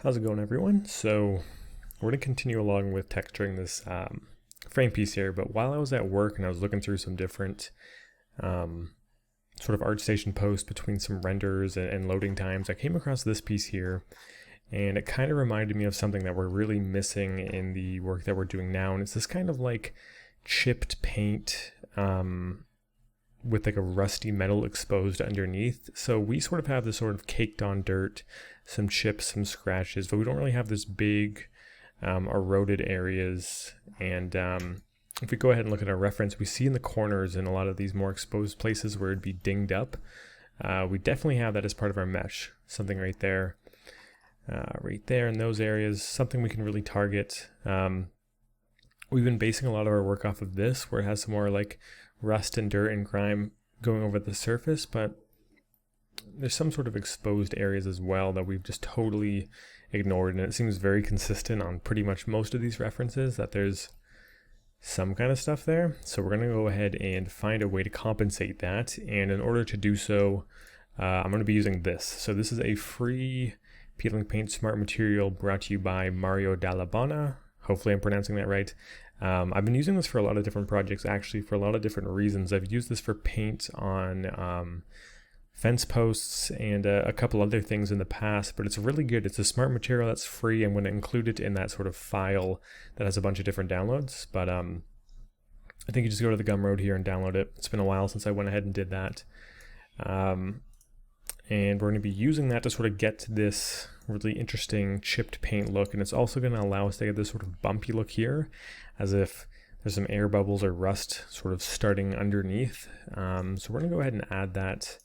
How's it going, everyone? So we're going to continue along with texturing this frame piece here, but while I was at work and I was looking through some different sort of ArtStation posts between some renders and loading times, I came across this piece here, and it kind of reminded me of something that we're really missing in the work that we're doing now, and it's this kind of like chipped paint with like a rusty metal exposed underneath. So we sort of have this sort of caked on dirt, some chips, some scratches, but we don't really have this big eroded areas. And if we go ahead and look at our reference, we see in the corners and a lot of these more exposed places where it'd be dinged up. We definitely have that as part of our mesh, something right there in those areas, something we can really target. We've been basing a lot of our work off of this, where it has some more like rust and dirt and grime going over the surface, but there's some sort of exposed areas as well that we've just totally ignored, and it seems very consistent on pretty much most of these references that there's some kind of stuff there. So we're going to go ahead and find a way to compensate that, and in order to do so, I'm going to be using this. So this is a free peeling paint smart material brought to you by Mario Dalabana. Hopefully I'm pronouncing that right. I've been using this for a lot of different projects, actually, for a lot of different reasons. I've used this for paint on fence posts and a couple other things in the past, but it's really good. It's a smart material that's free. I'm going to include it in that sort of file that has a bunch of different downloads, but I think you just go to the Gumroad here and download it. It's been a while since I went ahead and did that. And we're going to be using that to sort of get to this really interesting chipped paint look, and it's also going to allow us to get this sort of bumpy look here, as if there's some air bubbles or rust sort of starting underneath. So we're going to go ahead and add that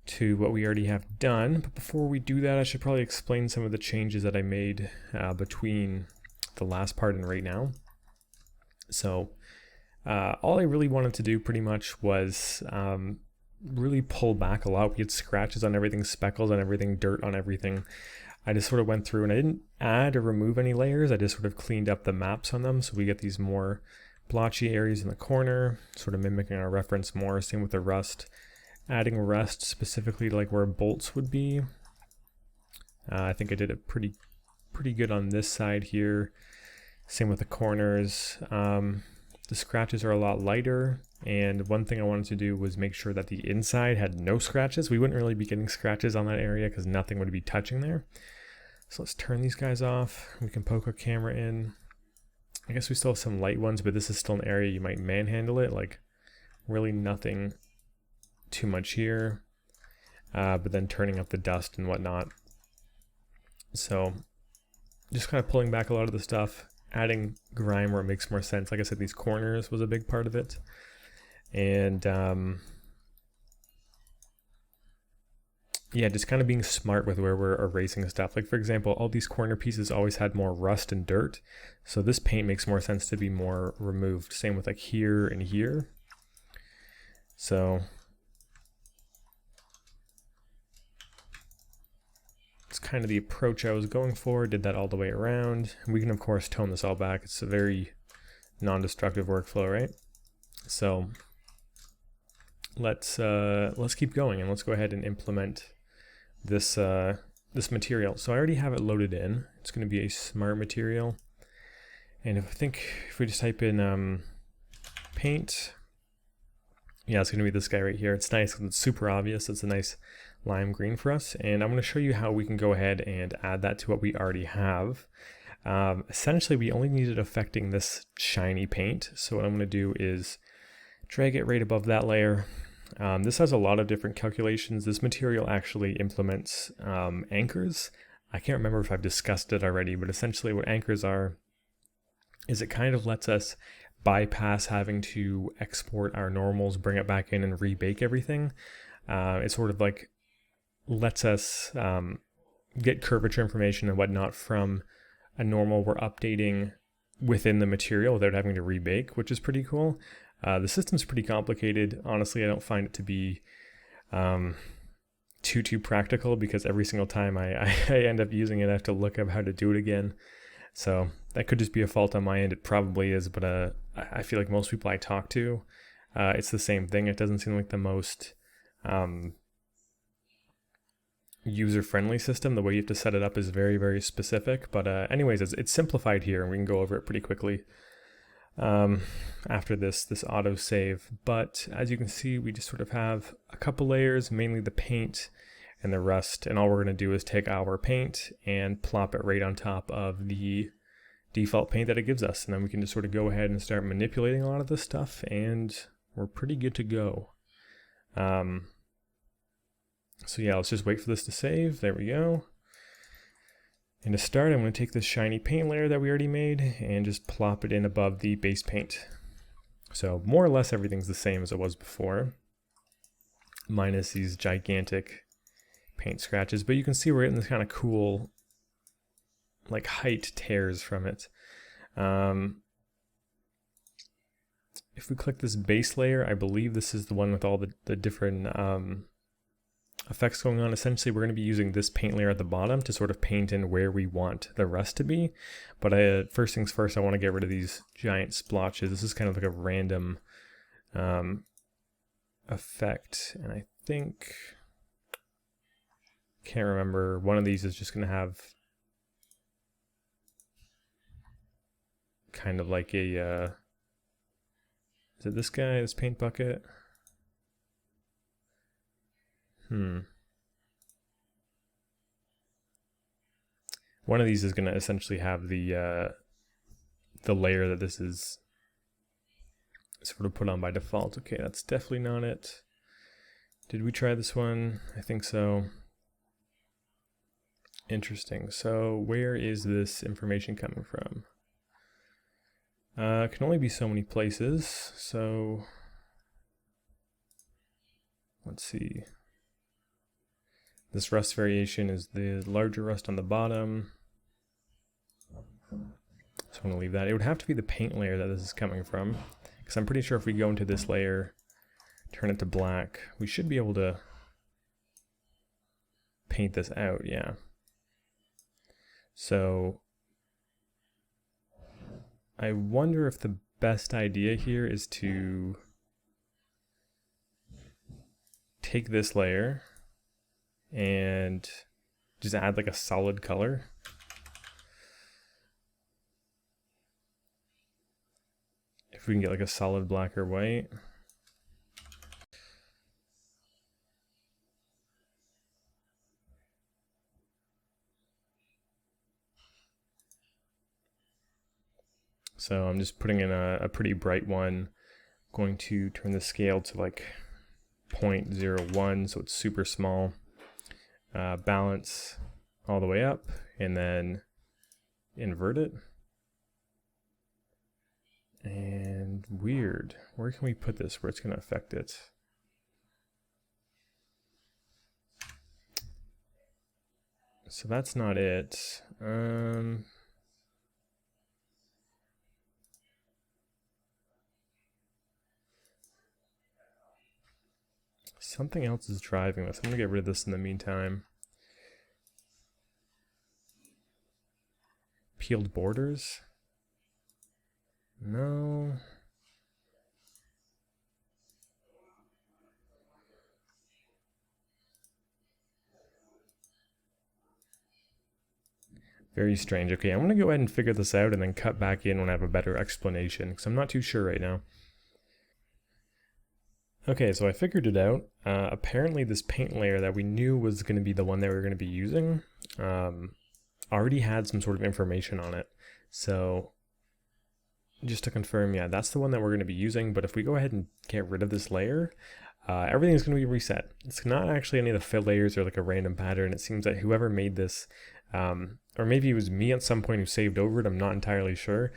to what we already have done. But before we do that, I should probably explain some of the changes that I made between the last part and right now. So all I really wanted to do pretty much was really pull back a lot. We had scratches on everything, speckles on everything, dirt on everything. I just sort of went through and I didn't add or remove any layers. I just sort of cleaned up the maps on them, so we get these more blotchy areas in the corner, sort of mimicking our reference more. Same with the rust. Adding rust specifically to like where bolts would be. I think I did it pretty good on this side here. Same with the corners. The scratches are a lot lighter, and one thing I wanted to do was make sure that the inside had no scratches. We wouldn't really be getting scratches on that area because nothing would be touching there. So let's turn these guys off. We can poke our camera in. I guess we still have some light ones, but this is still an area you might manhandle it, like really nothing too much here, but then turning up the dust and whatnot. So just kind of pulling back a lot of the stuff, adding grime where it makes more sense. Like I said, these corners was a big part of it. And yeah, just kind of being smart with where we're erasing stuff. Like for example, all these corner pieces always had more rust and dirt, so this paint makes more sense to be more removed. Same with like here and here. So it's kind of the approach I was going for. Did that all the way around. We can of course tone this all back. It's a very non-destructive workflow, right? So let's keep going, and let's go ahead and implement this this material. So I already have it loaded in. It's going to be a smart material, and if we just type in paint, yeah, it's going to be this guy right here. It's nice because it's super obvious. It's a nice lime green for us, and I'm going to show you how we can go ahead and add that to what we already have. Essentially, we only need it affecting this shiny paint. So what I'm going to do is drag it right above that layer. This has a lot of different calculations. This material actually implements anchors. I can't remember if I've discussed it already, but essentially what anchors are is it kind of lets us bypass having to export our normals, bring it back in and rebake everything. It sort of like lets us get curvature information and whatnot from a normal we're updating within the material without having to rebake, which is pretty cool. The system's pretty complicated. Honestly, I don't find it to be too practical, because every single time I end up using it, I have to look up how to do it again. So that could just be a fault on my end. It probably is, but I feel like most people I talk to, it's the same thing. It doesn't seem like the most user-friendly system. The way you have to set it up is very, very specific. But anyways, it's simplified here, and we can go over it pretty quickly after this auto save. But as you can see, we just sort of have a couple layers, mainly the paint and the rust, and all we're going to do is take our paint and plop it right on top of the default paint that it gives us, and then we can just sort of go ahead and start manipulating a lot of this stuff, and we're pretty good to go. So yeah, let's just wait for this to save. There we go. And to start, I'm going to take this shiny paint layer that we already made and just plop it in above the base paint. So more or less everything's the same as it was before, minus these gigantic paint scratches, but you can see we're getting this kind of cool like height tears from it. If we click this base layer, I believe this is the one with all the different effects going on. Essentially, we're going to be using this paint layer at the bottom to sort of paint in where we want the rest to be. But first things first, I want to get rid of these giant splotches. This is kind of like a random effect, and I think, can't remember, one of these is just going to have kind of like a, is it this guy, this paint bucket? One of these is going to essentially have the layer that this is sort of put on by default. Okay, that's definitely not it. Did we try this one? I think so. Interesting. So where is this information coming from? It can only be so many places, so let's see. This rust variation is the larger rust on the bottom. So I'm going to leave that. It would have to be the paint layer that this is coming from, because I'm pretty sure if we go into this layer, turn it to black, we should be able to paint this out, yeah. So I wonder if the best idea here is to take this layer and just add like a solid color. If we can get like a solid black or white. So I'm just putting in a pretty bright one. I'm going to turn the scale to like 0.01, so it's super small. Balance all the way up, and then invert it. And weird, where can we put this where it's going to affect it? So that's not it. Something else is driving this. I'm going to get rid of this in the meantime. Peeled borders? No. Very strange. Okay, I'm going to go ahead and figure this out and then cut back in when I have a better explanation, because I'm not too sure right now. Okay, so I figured it out. Apparently this paint layer that we knew was going to be the one that we were going to be using already had some sort of information on it. So just to confirm, yeah, that's the one that we're going to be using. But if we go ahead and get rid of this layer, everything's going to be reset. It's not actually any of the fill layers or like a random pattern. It seems that whoever made this, or maybe it was me at some point who saved over it, I'm not entirely sure,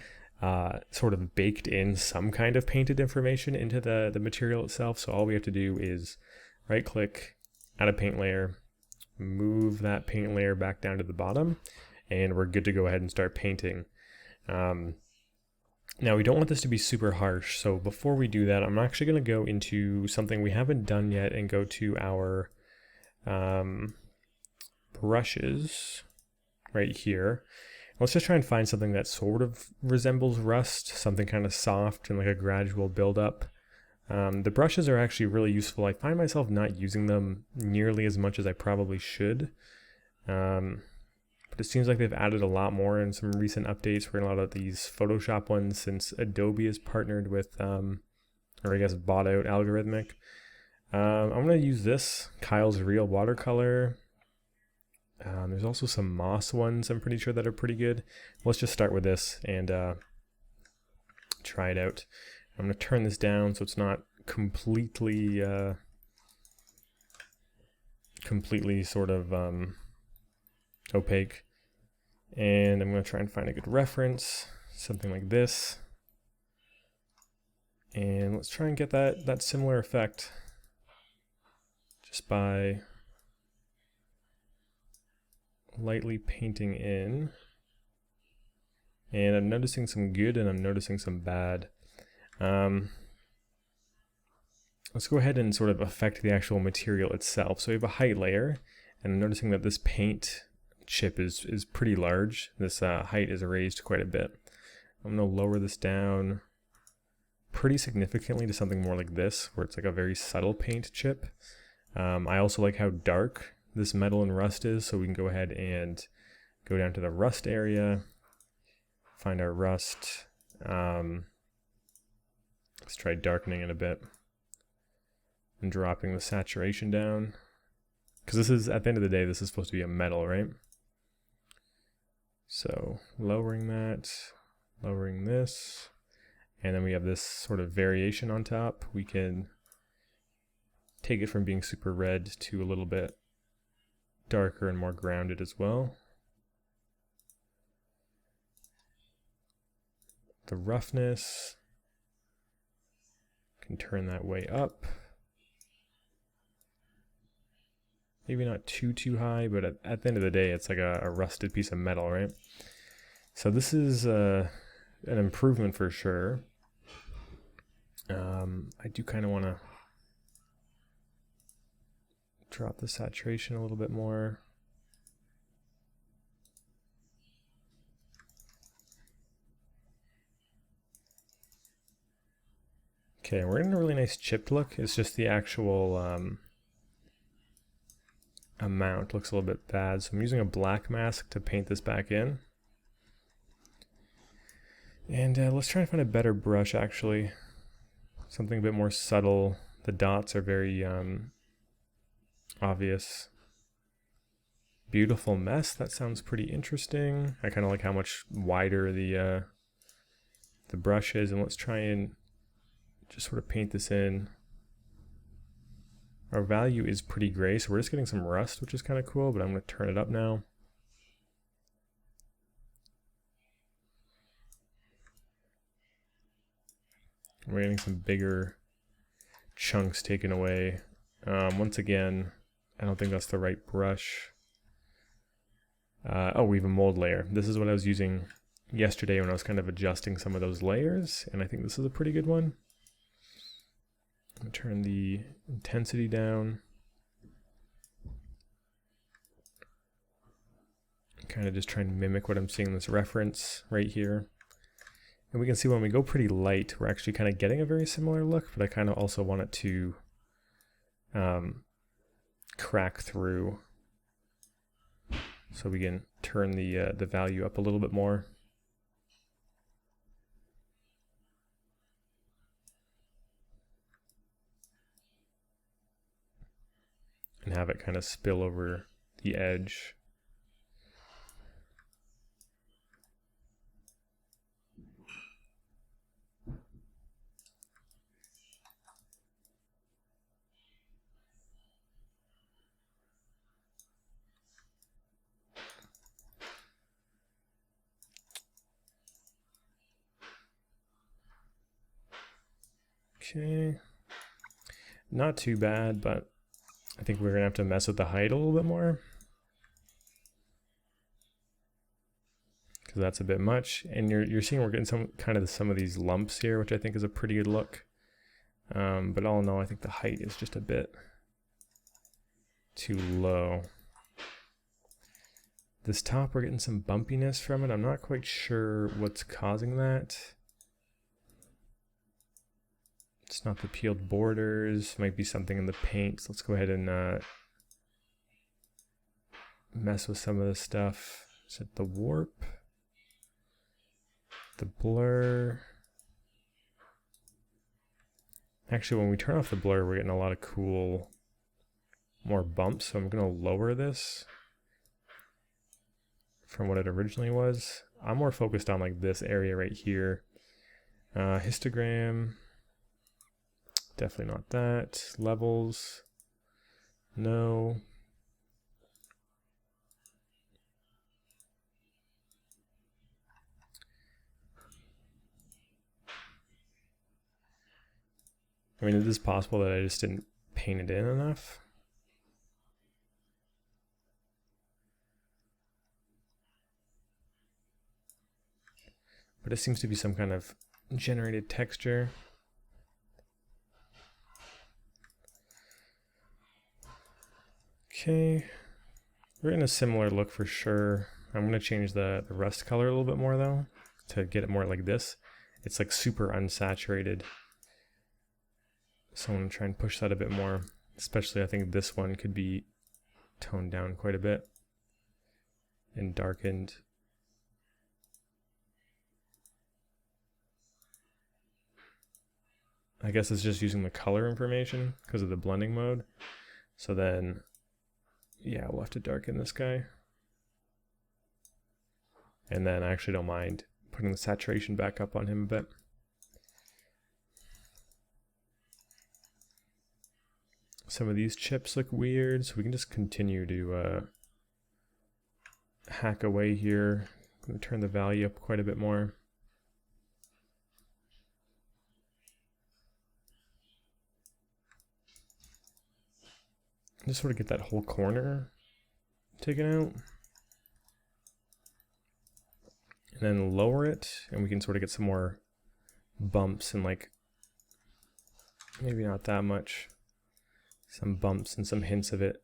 sort of baked in some kind of painted information into the material itself. So all we have to do is right click, add a paint layer, move that paint layer back down to the bottom, and we're good to go ahead and start painting. Now we don't want this to be super harsh, so before we do that, I'm actually going to go into something we haven't done yet and go to our brushes right here. Let's just try and find something that sort of resembles rust, something kind of soft and like a gradual buildup. The brushes are actually really useful. I find myself not using them nearly as much as I probably should. But it seems like they've added a lot more in some recent updates. We're in a lot of these Photoshop ones since Adobe has partnered with, or I guess bought out Algorithmic. I'm going to use this, Kyle's Real Watercolor. There's also some Moss ones I'm pretty sure that are pretty good. Let's just start with this and try it out. I'm going to turn this down so it's not completely sort of opaque. And I'm going to try and find a good reference, something like this. And let's try and get that similar effect just by lightly painting in. And I'm noticing some good and I'm noticing some bad. Let's go ahead and sort of affect the actual material itself. So we have a height layer, and I'm noticing that this paint chip is pretty large. This height is raised quite a bit. I'm going to lower this down pretty significantly to something more like this, where it's like a very subtle paint chip. I also like how dark this metal and rust is, so we can go ahead and go down to the rust area, find our rust. Let's try darkening it a bit and dropping the saturation down, because this is, at the end of the day, this is supposed to be a metal, right? So lowering that, lowering this, and then we have this sort of variation on top. We can take it from being super red to a little bit darker and more grounded as well. The roughness, can turn that way up. Maybe not too high, but at the end of the day, it's like a rusted piece of metal, right? So this is an improvement for sure. I do kind of want to drop the saturation a little bit more. Okay, we're in a really nice chipped look. It's just the actual amount looks a little bit bad. So I'm using a black mask to paint this back in. And let's try and find a better brush, actually. Something a bit more subtle. The dots are very obvious. Beautiful mess, that sounds pretty interesting. I kind of like how much wider the brush is. And let's try and just sort of paint this in. Our value is pretty gray, so we're just getting some rust, which is kind of cool, but I'm going to turn it up now. We're getting some bigger chunks taken away. Once again, I don't think that's the right brush. Oh, we have a mold layer. This is what I was using yesterday when I was kind of adjusting some of those layers, and I think this is a pretty good one. I'm going to turn the intensity down. Kind of just trying to mimic what I'm seeing in this reference right here. And we can see when we go pretty light, we're actually kind of getting a very similar look, but I kind of also want it to crack through. So we can turn the value up a little bit more. And have it kind of spill over the edge. Okay, not too bad, but I think we're gonna have to mess with the height a little bit more, because that's a bit much. And you're seeing we're getting some of these lumps here, which I think is a pretty good look. But all in all, I think the height is just a bit too low. This top, we're getting some bumpiness from it. I'm not quite sure what's causing that. It's not the peeled borders. Might be something in the paint. So let's go ahead and mess with some of this stuff. Set the warp, the blur. Actually, when we turn off the blur, we're getting a lot of cool, more bumps. So I'm going to lower this from what it originally was. I'm more focused on like this area right here. Histogram, definitely not that. Levels, no. I mean, it is possible that I just didn't paint it in enough. But it seems to be some kind of generated texture. Okay, we're in a similar look for sure. I'm going to change the rust color a little bit more though, to get it more like this. It's like super unsaturated. So I'm going to try and push that a bit more. Especially I think this one could be toned down quite a bit and darkened. I guess it's just using the color information because of the blending mode. So then, yeah, we'll have to darken this guy. And then I actually don't mind putting the saturation back up on him a bit. Some of these chips look weird, so we can just continue to hack away here. I'm going to turn the value up quite a bit more. Just sort of get that whole corner taken out. And then lower it, and we can sort of get some more bumps and like, maybe not that much. Some bumps and some hints of it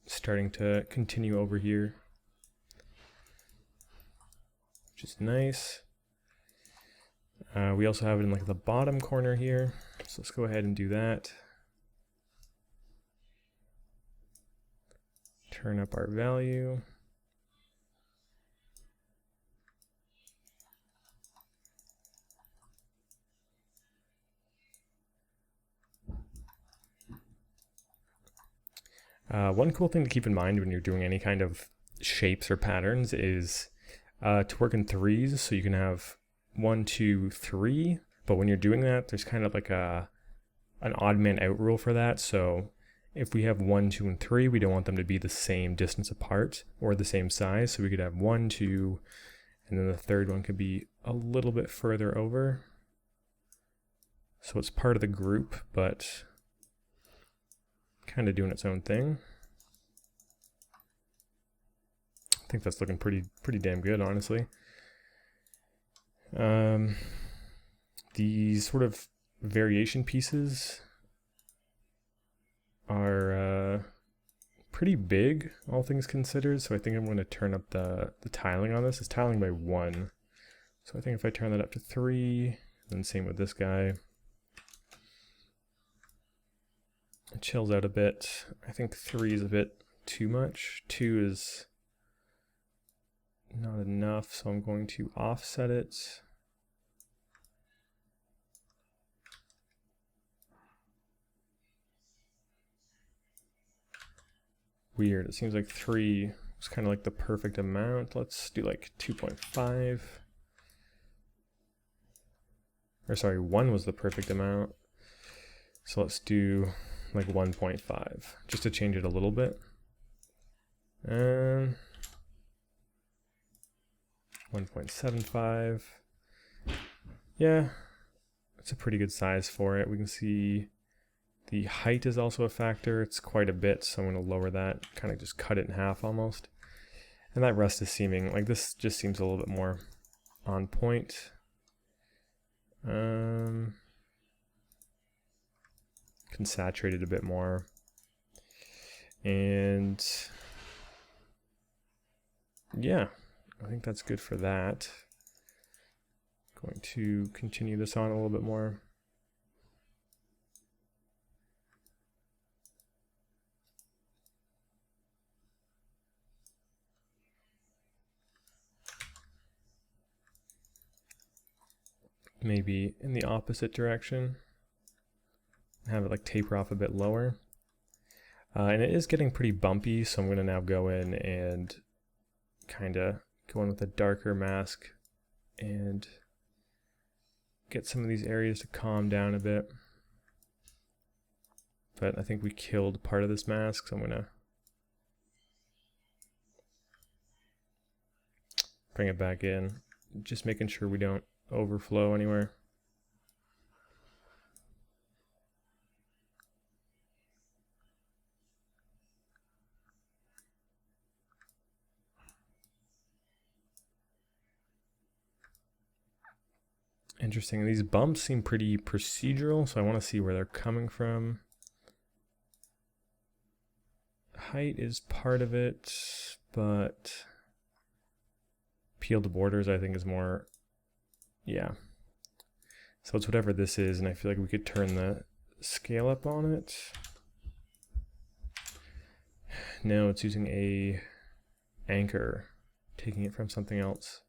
starting to continue over here. Which is nice. We also have it in like the bottom corner here. So let's go ahead and do that. Turn up our value. One cool thing to keep in mind when you're doing any kind of shapes or patterns is to work in threes. So you can have 1, 2, 3. But when you're doing that, there's kind of like an odd man out rule for that. So if we have 1, 2, and 3, we don't want them to be the same distance apart or the same size. So we could have 1, 2, and then the third one could be a little bit further over. So it's part of the group, but kind of doing its own thing. I think that's looking pretty damn good, honestly. These sort of variation pieces are pretty big, all things considered, so I think I'm going to turn up the tiling on this. It's tiling by 1. So I think if I turn that up to 3, then same with this guy. It chills out a bit. I think 3 is a bit too much. 2 is not enough, so I'm going to offset it. Weird, it seems like 3 was kind of like the perfect amount. Let's do like 2.5. Or sorry, 1 was the perfect amount. So let's do like 1.5, just to change it a little bit. 1.75. Yeah, it's a pretty good size for it. We can see the height is also a factor. It's quite a bit, so I'm going to lower that, kind of just cut it in half almost. And that rest is seeming, like this just seems a little bit more on point. Can saturate it a bit more. And yeah, I think that's good for that. Going to continue this on a little bit more. maybe in the opposite direction. Have it like taper off a bit lower. And it is getting pretty bumpy, so I'm going to now go in and kind of go in with a darker mask and get some of these areas to calm down a bit. But I think we killed part of this mask, so I'm going to bring it back in, just making sure we don't overflow anywhere. Interesting. These bumps seem pretty procedural, so I want to see where they're coming from. Height is part of it, but peeled borders I think is more, yeah. So it's whatever this is, and I feel like we could turn the scale up on it. No, it's using a anchor, taking it from something else.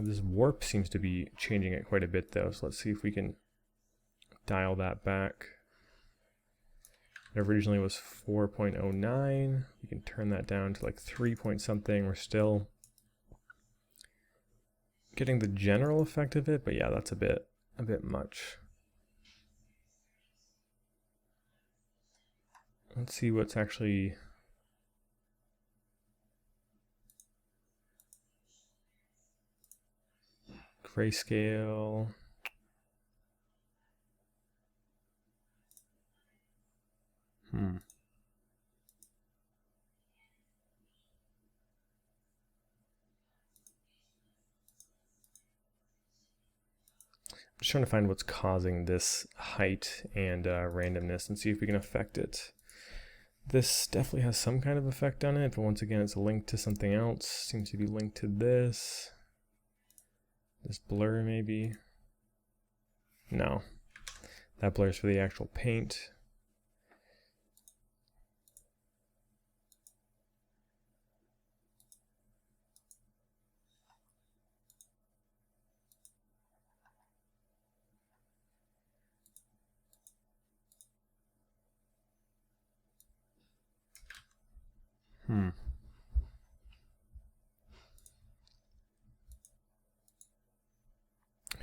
This warp seems to be changing it quite a bit though, so let's see if we can dial that back. It originally was 4.09. We can turn that down to like 3 point something. We're still getting the general effect of it, but yeah, that's a bit much. Let's see what's actually grayscale. I'm just trying to find what's causing this height and randomness and see if we can affect it. This definitely has some kind of effect on it, but once again, it's linked to something else. Seems to be linked to this. This blur maybe. No, that blur's for the actual paint.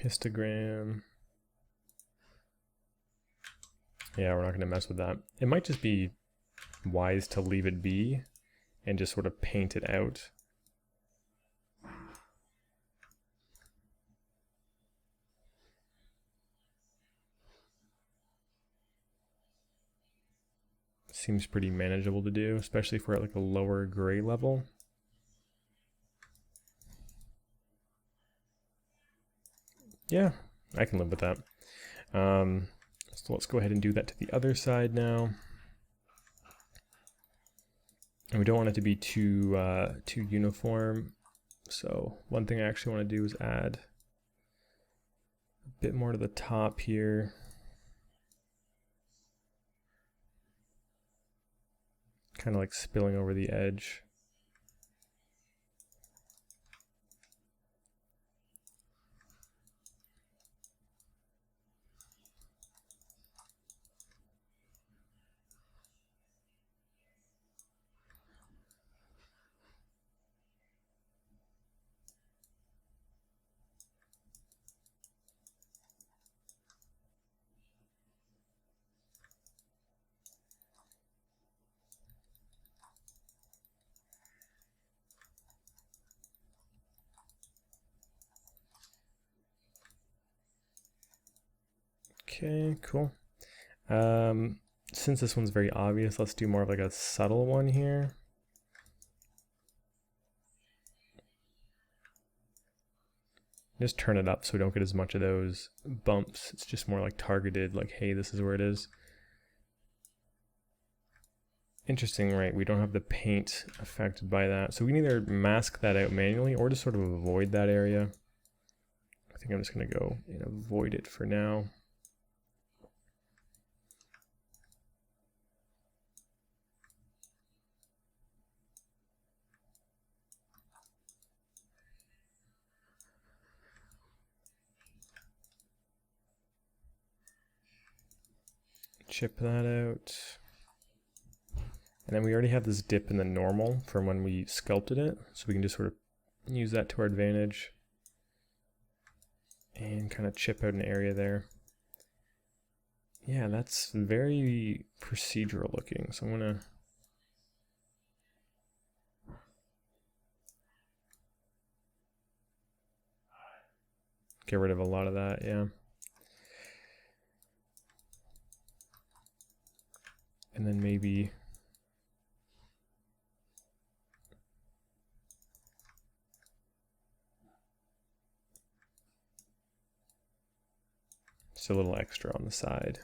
Histogram. Yeah, we're not going to mess with that. It might just be wise to leave it be and just sort of paint it out. Seems pretty manageable to do, especially if we're at like a lower gray level. Yeah, I can live with that. So let's go ahead and do that to the other side now. And we don't want it to be too uniform. So one thing I actually want to do is add a bit more to the top here. Kind of like spilling over the edge. Okay, cool. Since this one's very obvious, let's do more of like a subtle one here. Just turn it up so we don't get as much of those bumps. It's just more like targeted, like, hey, this is where it is. Interesting, right? We don't have the paint affected by that. So we can either mask that out manually or just sort of avoid that area. I think I'm just going to go and avoid it for now. chip that out. And then we already have this dip in the normal from when we sculpted it, so we can just sort of use that to our advantage and kind of chip out an area there. Yeah, that's very procedural looking, so I'm gonna get rid of a lot of that, yeah. And then maybe just a little extra on the side.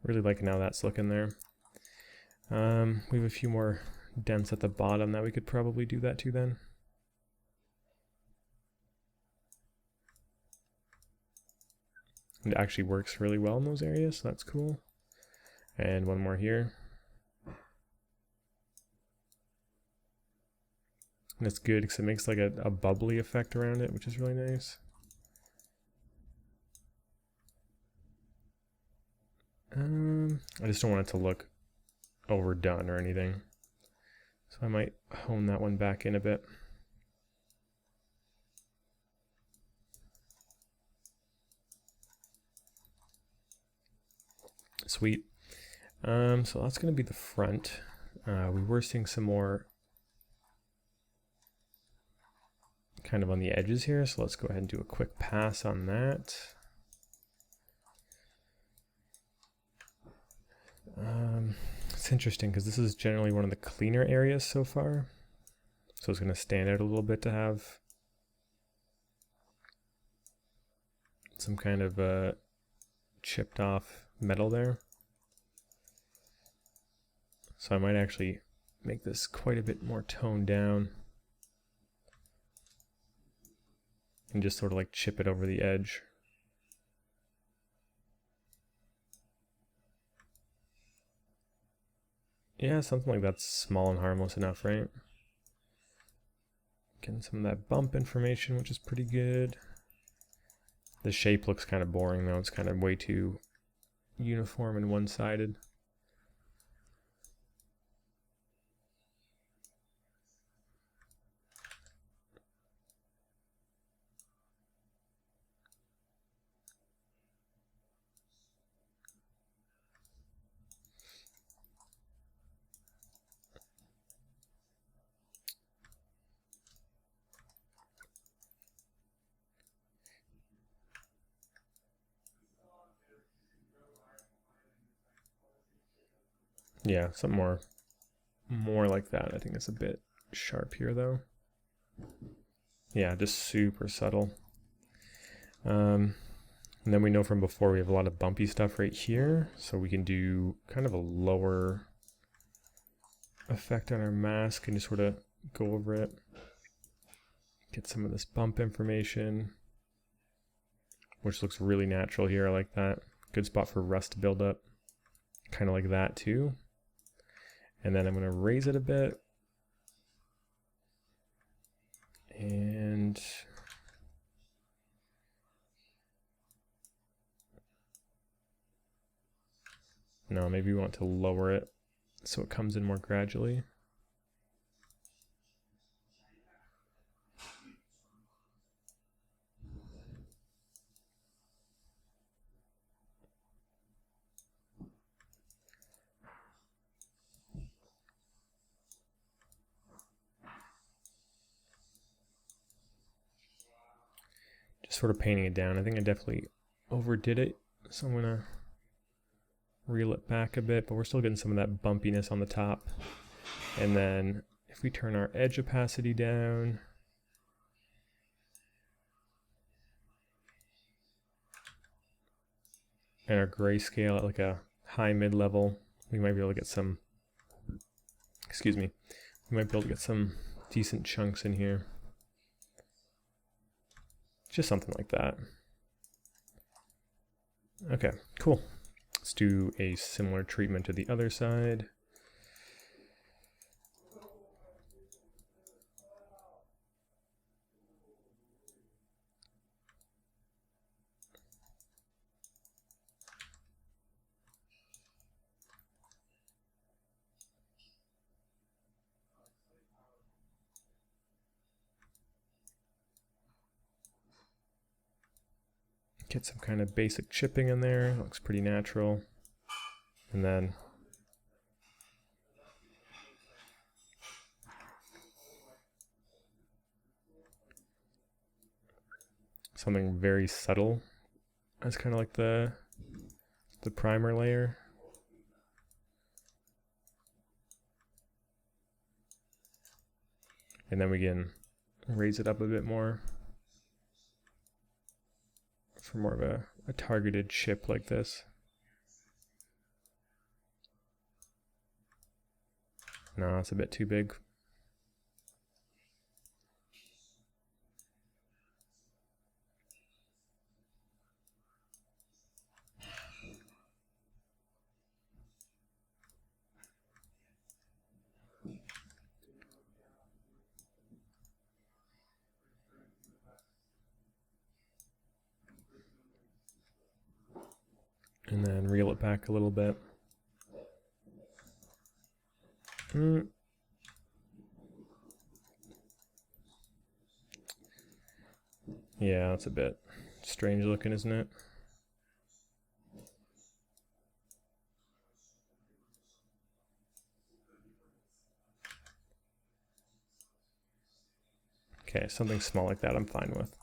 Really liking how that's looking there. We have a few more dents at the bottom that we could probably do that to then. It actually works really well in those areas, so that's cool. And one more here. And it's good because it makes like a bubbly effect around it, which is really nice. I just don't want it to look overdone or anything. So I might hone that one back in a bit. Sweet. So that's going to be the front. We were seeing some more kind of on the edges here, so let's go ahead and do a quick pass on that. It's interesting because this is generally one of the cleaner areas so far, so it's going to stand out a little bit to have some kind of chipped off metal there. So I might actually make this quite a bit more toned down and just sort of like chip it over the edge. Yeah, something like that's small and harmless enough, right? Getting some of that bump information, which is pretty good. The shape looks kind of boring though, it's kind of way too uniform and one-sided. Yeah, something more like that. I think it's a bit sharp here though. Yeah, just super subtle. And then we know from before we have a lot of bumpy stuff right here, so we can do kind of a lower effect on our mask and just sort of go over it. Get some of this bump information, which looks really natural here. I like that. Good spot for rust buildup. Kind of like that too. And then I'm going to raise it a bit. And no, maybe we want to lower it so it comes in more gradually. Just sort of painting it down. I think I definitely overdid it, so I'm gonna reel it back a bit, but we're still getting some of that bumpiness on the top. And then if we turn our edge opacity down, and our grayscale at like a high mid-level, we might be able to get some, excuse me, we might be able to get some decent chunks in here. Just something like that. Okay, cool. Let's do a similar treatment to the other side. Get some kind of basic chipping in there. Looks pretty natural. And then something very subtle. That's kind of like the primer layer. And then we can raise it up a bit more for more of a targeted chip like this. No, it's a bit too big. And then reel it back a little bit. Yeah, that's a bit strange looking, isn't it? Okay, something small like that I'm fine with.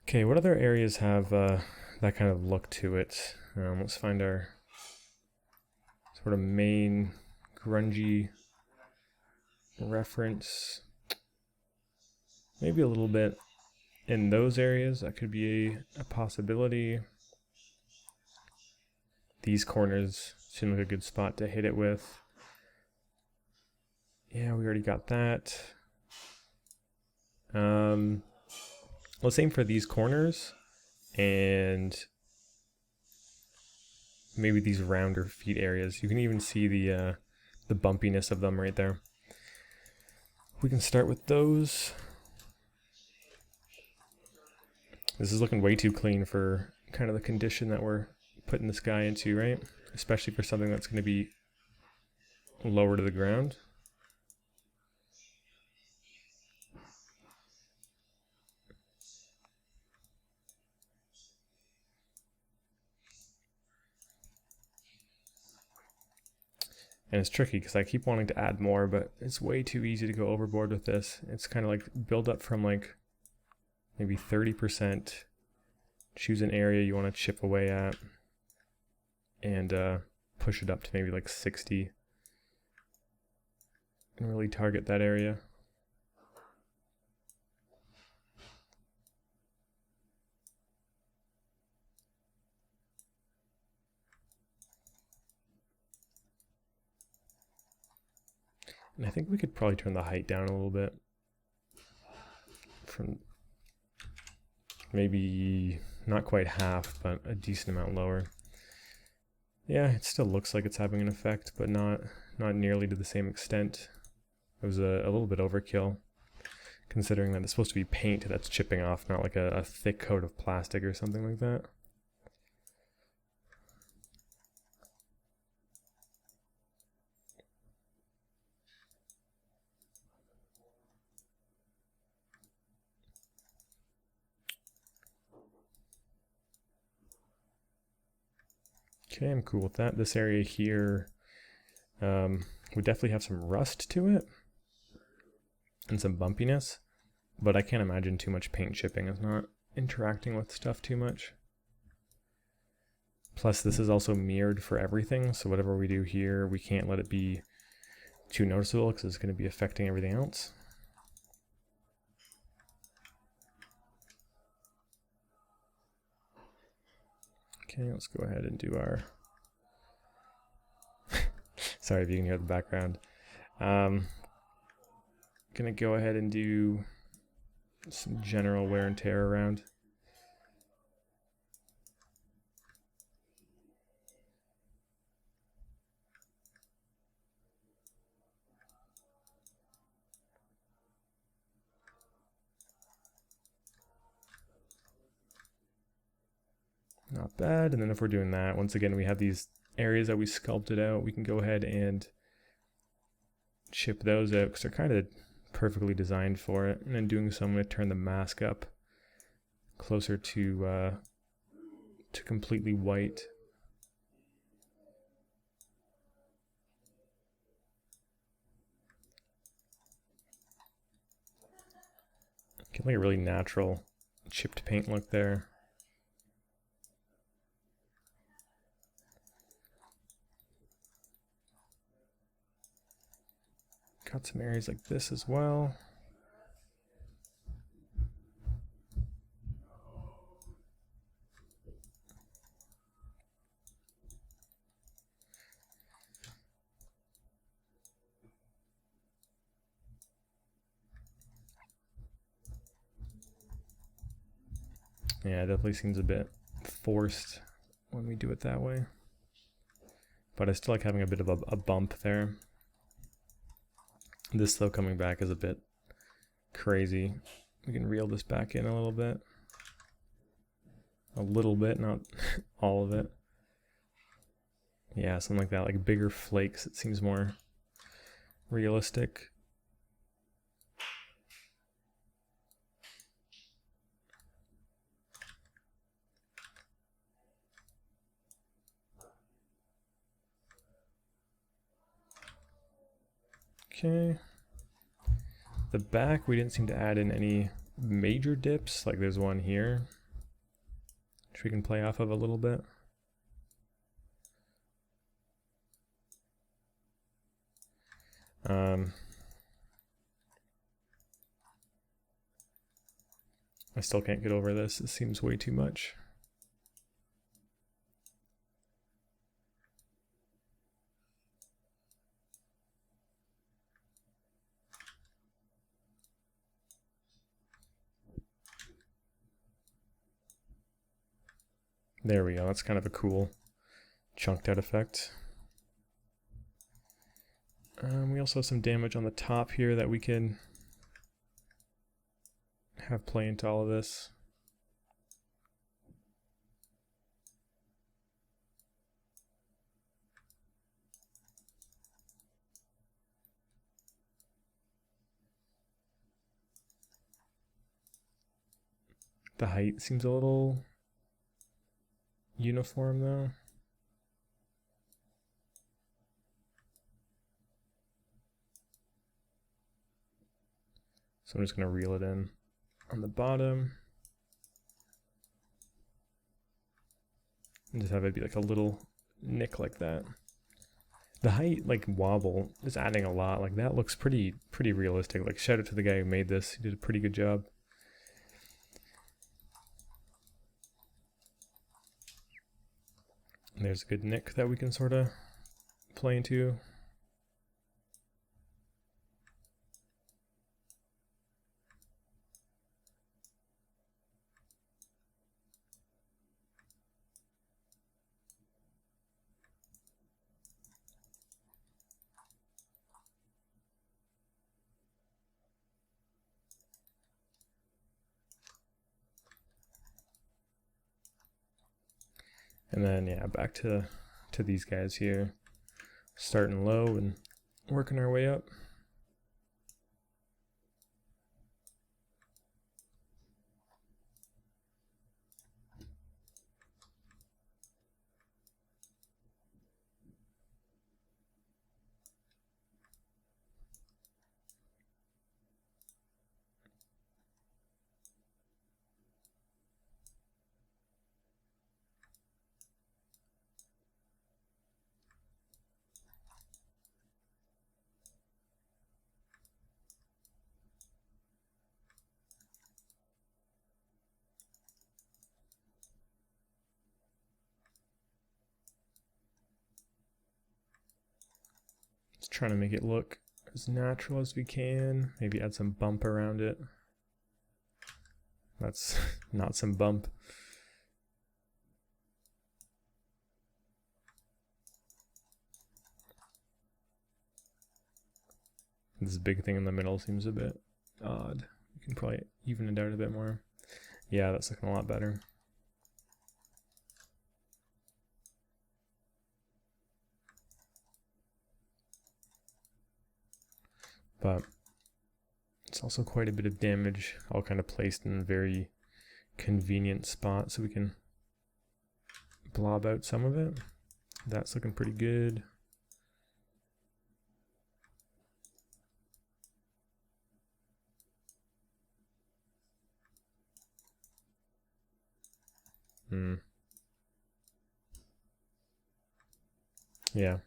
Okay, what other areas have that kind of look to it? Let's find our sort of main grungy reference. Maybe a little bit in those areas, that could be a possibility. These corners seem like a good spot to hit it with. Yeah, we already got that. Let's aim for these corners and maybe these rounder feet areas. You can even see the bumpiness of them right there. We can start with those. This is looking way too clean for kind of the condition that we're putting this guy into, right? Especially for something that's going to be lower to the ground. And it's tricky because I keep wanting to add more, but it's way too easy to go overboard with this. It's kind of like build up from like maybe 30%. Choose an area you want to chip away at and push it up to maybe like 60 and really target that area. And I think we could probably turn the height down a little bit from maybe not quite half, but a decent amount lower. Yeah, it still looks like it's having an effect, but not nearly to the same extent. It was a little bit overkill, considering that it's supposed to be paint that's chipping off, not like a thick coat of plastic or something like that. Okay, I'm cool with that. This area here would definitely have some rust to it and some bumpiness, but I can't imagine too much paint chipping. It's not interacting with stuff too much. Plus, this is also mirrored for everything, so whatever we do here, we can't let it be too noticeable because it's going to be affecting everything else. Okay, let's go ahead and do our... Sorry if you can hear the background. Gonna go ahead and do some general wear and tear around. Not bad. And then if we're doing that, once again, we have these areas that we sculpted out. We can go ahead and chip those out because they're kind of perfectly designed for it. And in doing so, I'm going to turn the mask up closer to to completely white. Get like a really natural chipped paint look there. Got some areas like this as well. Yeah, it definitely seems a bit forced when we do it that way. But I still like having a bit of a bump there. This though coming back is a bit crazy. We can reel this back in a little bit. A little bit, not all of it. Yeah, something like that, like bigger flakes. It seems more realistic. Okay. The back, we didn't seem to add in any major dips. Like there's one here, which we can play off of a little bit. I still can't get over this. It seems way too much. There we go. That's kind of a cool chunked out effect. We also have some damage on the top here that we can have play into all of this. The height seems a little uniform though. So I'm just going to reel it in on the bottom. And just have it be like a little nick like that. The height like wobble is adding a lot. Like that looks pretty realistic. Like shout out to the guy who made this. He did a pretty good job. And there's a good nick that we can sort of play into. And then yeah, back to these guys here, starting low and working our way up. Just trying to make it look as natural as we can. Maybe add some bump around it. That's not some bump. This big thing in the middle seems a bit odd. You can probably even it out a bit more. Yeah, that's looking a lot better. But it's also quite a bit of damage, all kind of placed in a very convenient spot, so we can blob out some of it. That's looking pretty good. Yeah.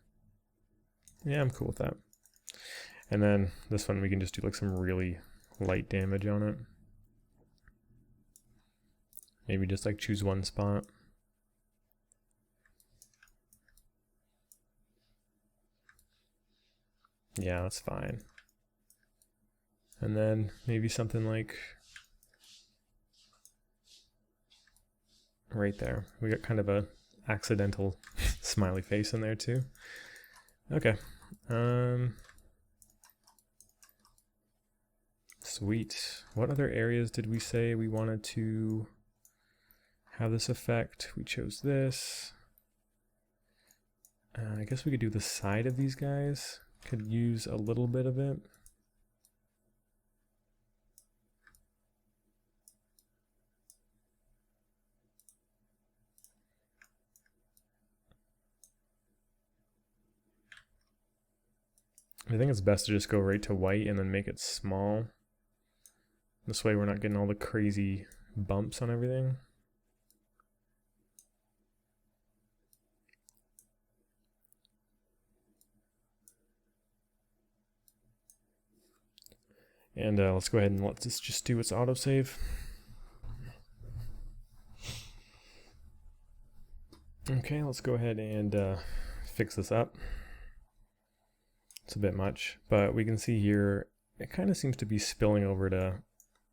Yeah, I'm cool with that. And then this one we can just do like some really light damage on it. Maybe just like choose one spot. Yeah, that's fine. And then maybe something like right there. We got kind of a accidental smiley face in there too. Okay. Sweet. What other areas did we say we wanted to have this effect? We chose this. I guess we could do the side of these guys. Could use a little bit of it. I think it's best to just go right to white and then make it small. This way we're not getting all the crazy bumps on everything. And let's go ahead and let this just do its autosave. Okay, let's go ahead and fix this up. It's a bit much, but we can see here it kind of seems to be spilling over to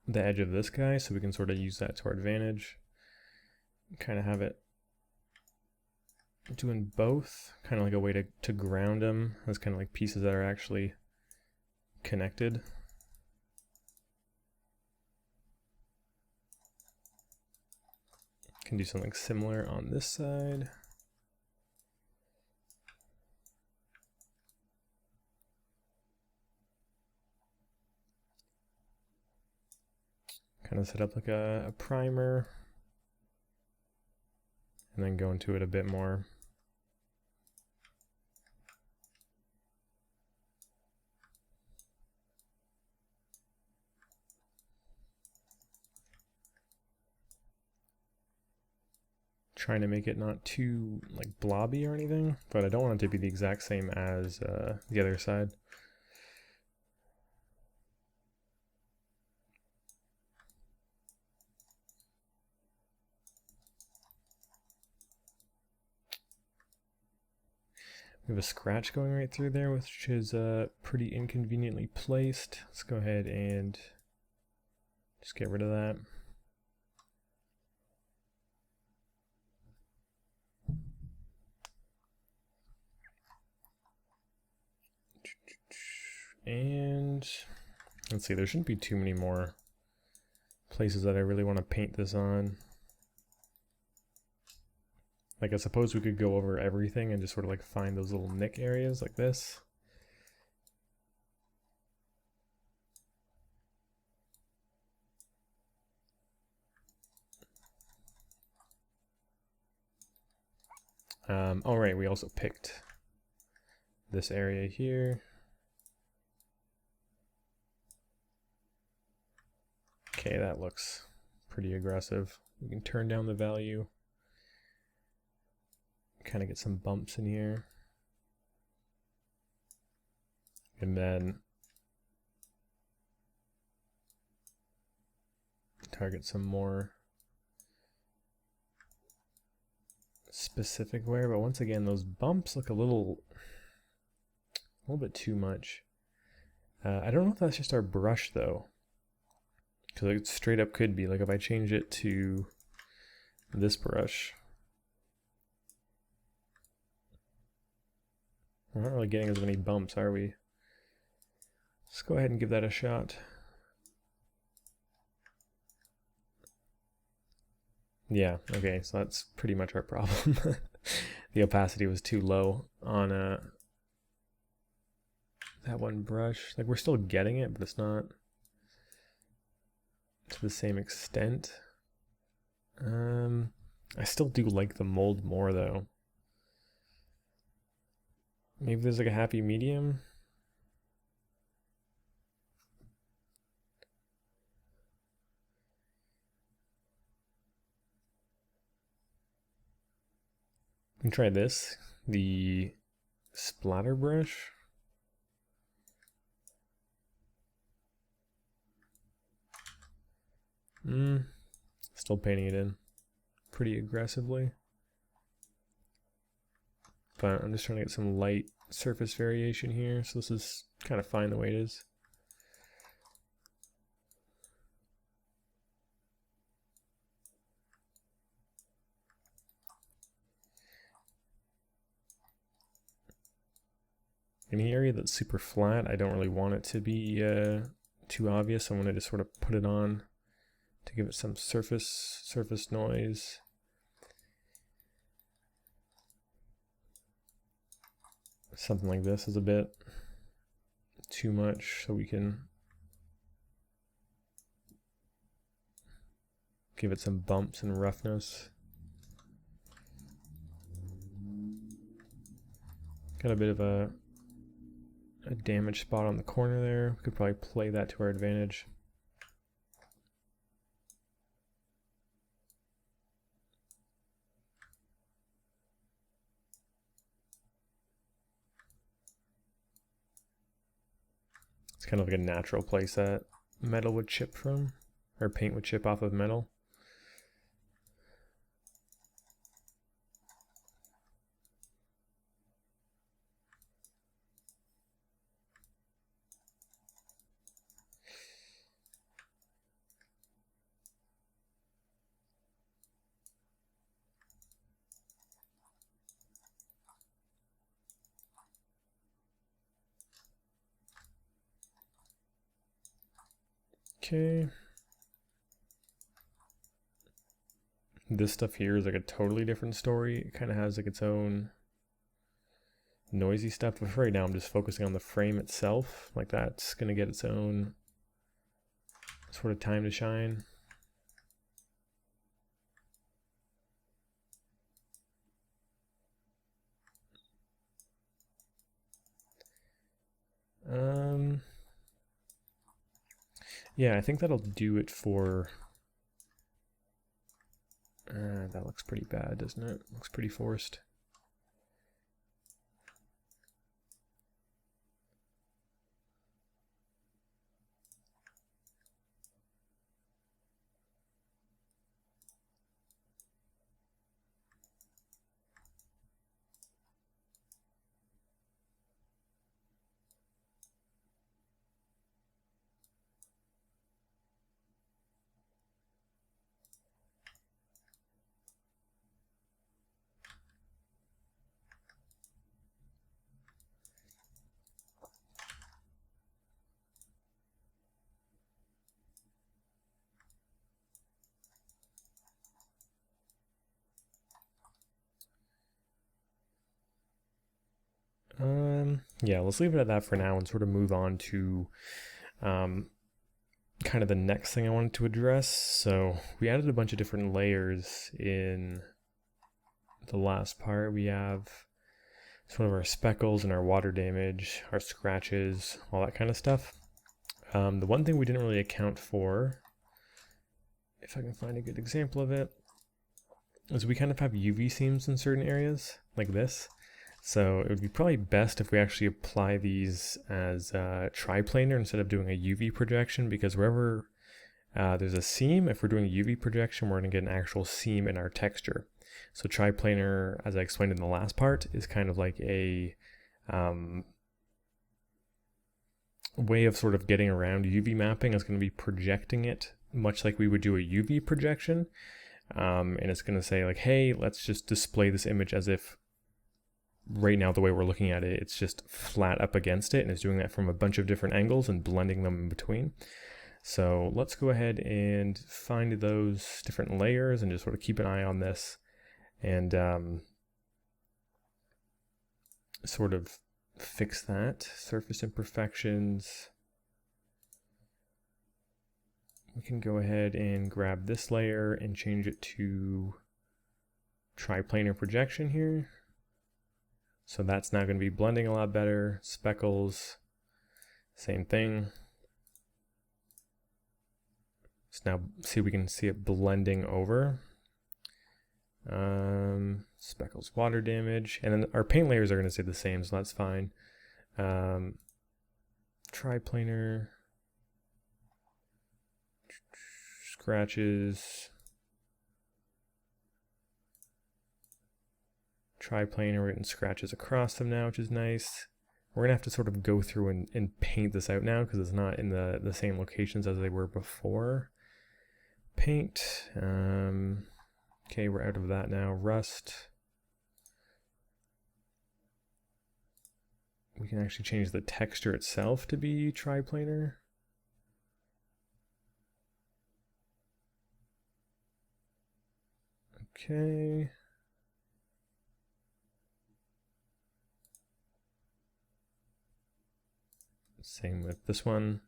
the edge of this guy, so we can sort of use that to our advantage. Kind of have it doing both, kind of like a way to ground them. That's kind of like pieces that are actually connected. Can do something similar on this side. Kind of set up like a primer and then go into it a bit more. Trying to make it not too like blobby or anything, but I don't want it to be the exact same as the other side. We have a scratch going right through there, which is pretty inconveniently placed. Let's go ahead and just get rid of that. And let's see, there shouldn't be too many more places that I really want to paint this on. Like, I suppose we could go over everything and just sort of like find those little nick areas like this. All right, we also picked this area here. Okay, that looks pretty aggressive. We can turn down the value. Kind of get some bumps in here. And then target some more specific wear, but once again, those bumps look a little bit too much. I don't know if that's just our brush though, because it straight up could be. Like if I change it to this brush, we're not really getting as many bumps, are we? Let's go ahead and give that a shot. Yeah, okay, so that's pretty much our problem. The opacity was too low on that one brush. Like, we're still getting it, but it's not to the same extent. I still do like the mold more though. Maybe there's like a happy medium. We can try this, the splatter brush. Still painting it in pretty aggressively. But I'm just trying to get some light surface variation here, so this is kind of fine the way it is. Any area that's super flat, I don't really want it to be too obvious. I want to just sort of put it on to give it some surface noise. Something like this is a bit too much, so we can give it some bumps and roughness. Got a bit of a damaged spot on the corner there. We could probably play that to our advantage. It's kind of like a natural place that metal would chip from, or paint would chip off of metal. Okay. This stuff here is like a totally different story. It kind of has like its own noisy stuff, but for right now I'm just focusing on the frame itself. Like that's gonna get its own sort of time to shine. Yeah, I think that'll do it for... that looks pretty bad, doesn't it? Looks pretty forced. Yeah, let's leave it at that for now and sort of move on to kind of the next thing I wanted to address. So we added a bunch of different layers in the last part. We have sort of our speckles and our water damage, our scratches, all that kind of stuff. The one thing we didn't really account for, if I can find a good example of it, is we kind of have UV seams in certain areas, like this. So it would be probably best if we actually apply these as triplanar instead of doing a UV projection, because wherever there's a seam, if we're doing a UV projection, we're going to get an actual seam in our texture. So triplanar, as I explained in the last part, is kind of like a way of sort of getting around UV mapping. Is going to be projecting it much like we would do a UV projection. And it's going to say like, hey, let's just display this image as if right now the way we're looking at it, it's just flat up against it, and it's doing that from a bunch of different angles and blending them in between. So let's go ahead and find those different layers and just sort of keep an eye on this and sort of fix that. Surface imperfections. We can go ahead and grab this layer and change it to triplanar projection here. So that's now going to be blending a lot better. Speckles, same thing. So now see, we can see it blending over. Speckles, water damage, and then our paint layers are going to stay the same, so that's fine. Triplanar, scratches, triplanar, we're getting scratches across them now, which is nice. We're gonna have to sort of go through and paint this out now because it's not in the same locations as they were before. Paint, okay, we're out of that now. Rust. We can actually change the texture itself to be triplanar. Okay. Same with this one.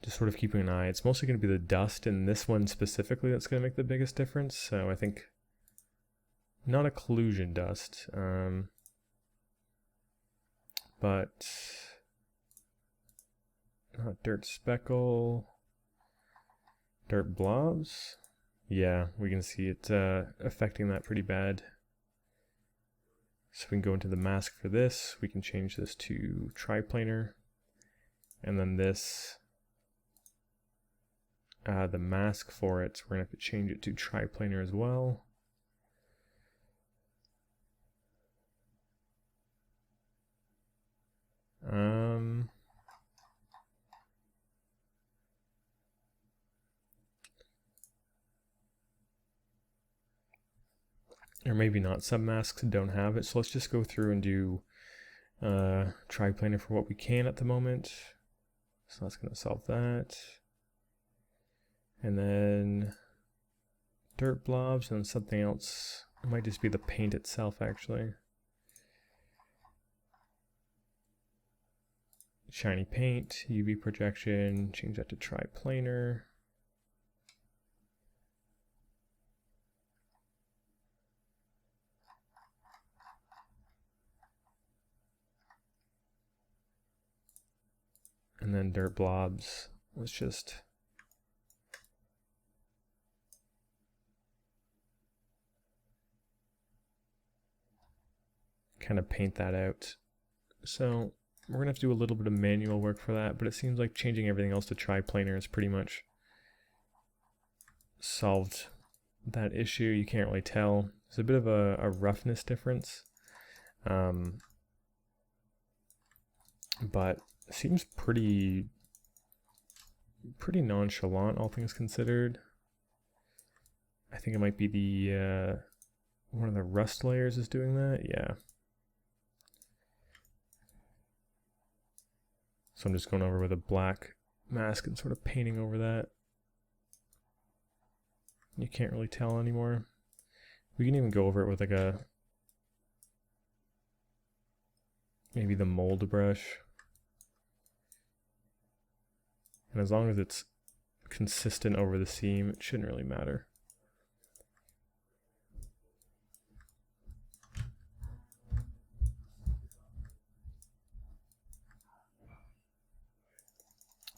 Just sort of keeping an eye. It's mostly going to be the dust in this one specifically that's going to make the biggest difference. So I think not occlusion dust, but not dirt speckle, dirt blobs. Yeah, we can see it affecting that pretty bad. So we can go into the mask for this. We can change this to triplanar. And then this, the mask for it, we're going to have to change it to triplanar as well. Or maybe not, some masks don't have it, so let's just go through and do triplanar for what we can at the moment. So that's going to solve that. And then dirt blobs and something else. It might just be the paint itself, actually. Shiny paint, UV projection, change that to triplanar. And then dirt blobs, let's just kind of paint that out. So we're gonna have to do a little bit of manual work for that, but it seems like changing everything else to triplanar has pretty much solved that issue. You can't really tell. There's a bit of a roughness difference, but it seems pretty nonchalant, all things considered. I think it might be the one of the rust layers is doing that. Yeah. So I'm just going over with a black mask and sort of painting over that. You can't really tell anymore. We can even go over it with like maybe the mold brush. And as long as it's consistent over the seam, it shouldn't really matter.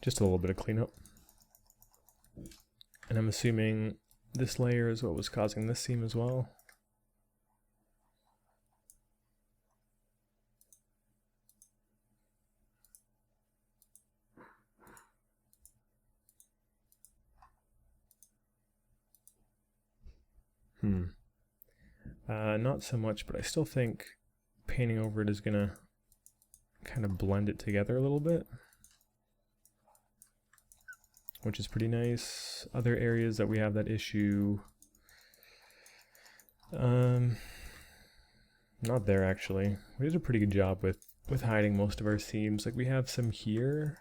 Just a little bit of cleanup. And I'm assuming this layer is what was causing this seam as well. Not so much, but I still think painting over it is gonna kind of blend it together a little bit, which is pretty nice. Other areas that we have that issue, not there actually. We did a pretty good job with hiding most of our seams. Like we have some here,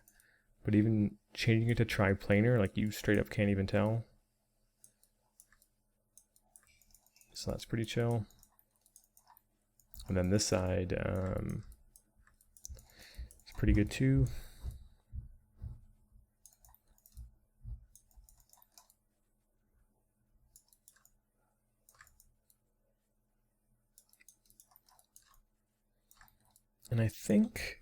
but even changing it to triplanar, like you straight up can't even tell. So that's pretty chill. And then this side, it's pretty good too. I think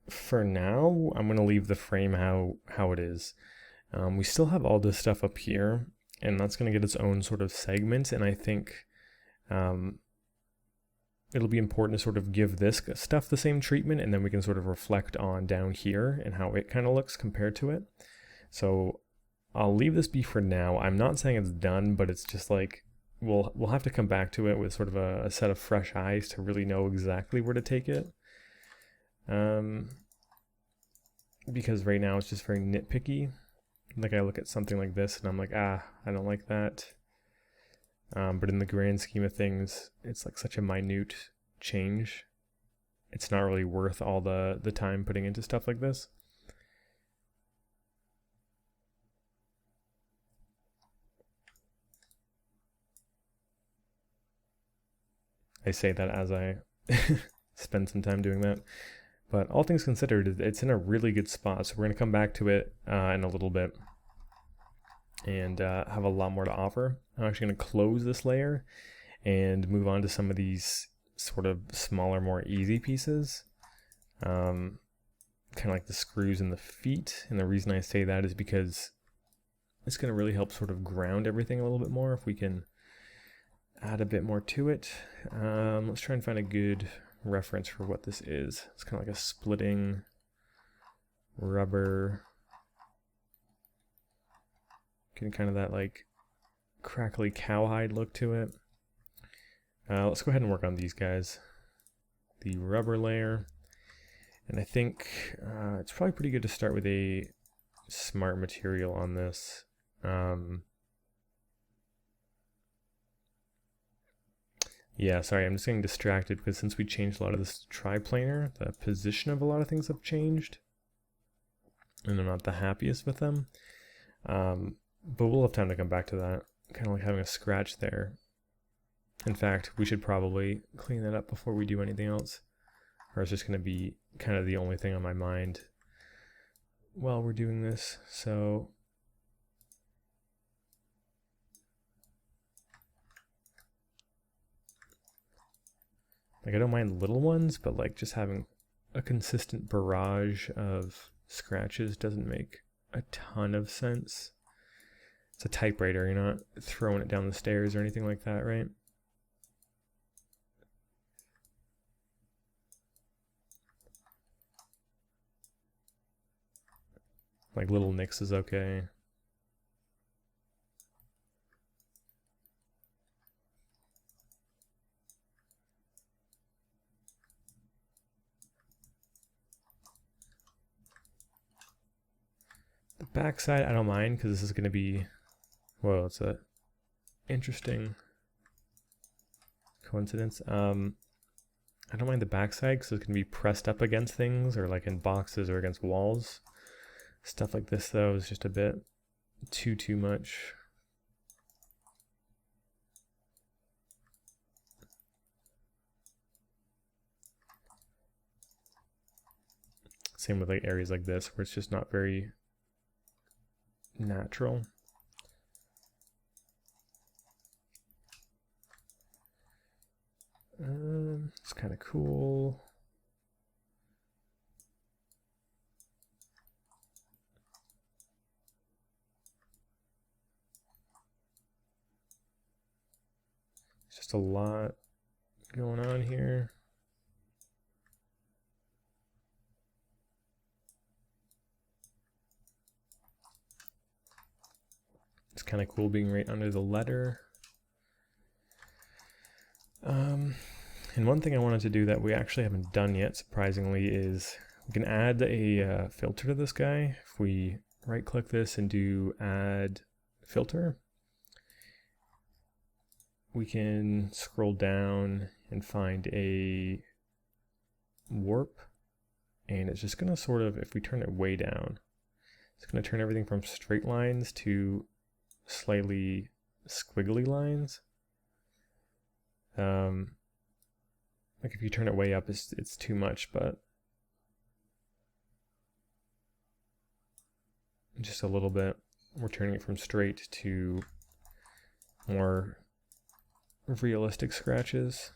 for now, I'm going to leave the frame how it is. We still have all this stuff up here, and that's going to get its own sort of segment, and I think it'll be important to sort of give this stuff the same treatment, and then we can sort of reflect on down here and how it kind of looks compared to it. So I'll leave this be for now. I'm not saying it's done, but it's just like we'll have to come back to it with sort of a set of fresh eyes to really know exactly where to take it. Because right now it's just very nitpicky. Like I look at something like this and I'm like, I don't like that. But in the grand scheme of things, it's like such a minute change. It's not really worth all the time putting into stuff like this. I say that as I spend some time doing that. But all things considered, it's in a really good spot. So we're going to come back to it in a little bit and have a lot more to offer. I'm actually going to close this layer and move on to some of these sort of smaller, more easy pieces. Kind of like the screws in the feet. And the reason I say that is because it's going to really help sort of ground everything a little bit more if we can add a bit more to it. Let's try and find a good reference for what this is. It's kind of like a splitting rubber, getting kind of that like crackly cowhide look to it. Let's go ahead and work on these guys. The rubber layer, and I think it's probably pretty good to start with a smart material on this. Yeah, sorry, I'm just getting distracted because since we changed a lot of this triplanar, the position of a lot of things have changed. And I'm not the happiest with them. But we'll have time to come back to that. Kind of like having a scratch there. In fact, we should probably clean that up before we do anything else. Or it's just going to be kind of the only thing on my mind while we're doing this. So like, I don't mind little ones, but like just having a consistent barrage of scratches doesn't make a ton of sense. It's a typewriter, you're not throwing it down the stairs or anything like that, right? Like little nicks is okay. The backside, I don't mind because this is going to be, well, it's a interesting coincidence. I don't mind the backside because it's going to be pressed up against things or like in boxes or against walls. Stuff like this though is just a bit too much. Same with like areas like this where it's just not very natural. It's kind of cool. It's just a lot going on here. It's kind of cool being right under the letter. And one thing I wanted to do that we actually haven't done yet, surprisingly, is we can add a filter to this guy. If we right click this and do add filter, we can scroll down and find a warp, and it's just going to sort of, if we turn it way down, it's going to turn everything from straight lines to slightly squiggly lines. Like if you turn it way up, it's too much, but just a little bit. We're turning it from straight to more realistic scratches.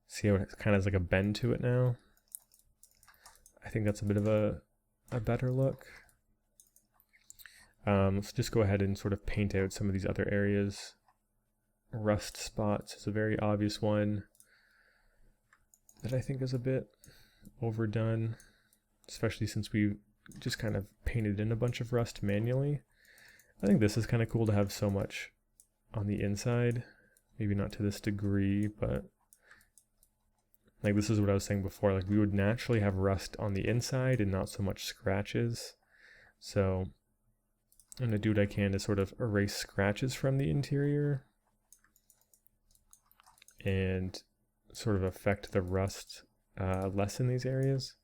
See how it kind of has like a bend to it now? I think that's a bit of a better look. Let's just go ahead and sort of paint out some of these other areas. Rust spots is a very obvious one that I think is a bit overdone, especially since we just kind of painted in a bunch of rust manually. I think this is kind of cool to have so much on the inside. Maybe not to this degree, but like this is what I was saying before, like we would naturally have rust on the inside and not so much scratches. So I'm gonna do what I can to sort of erase scratches from the interior and sort of affect the rust less in these areas.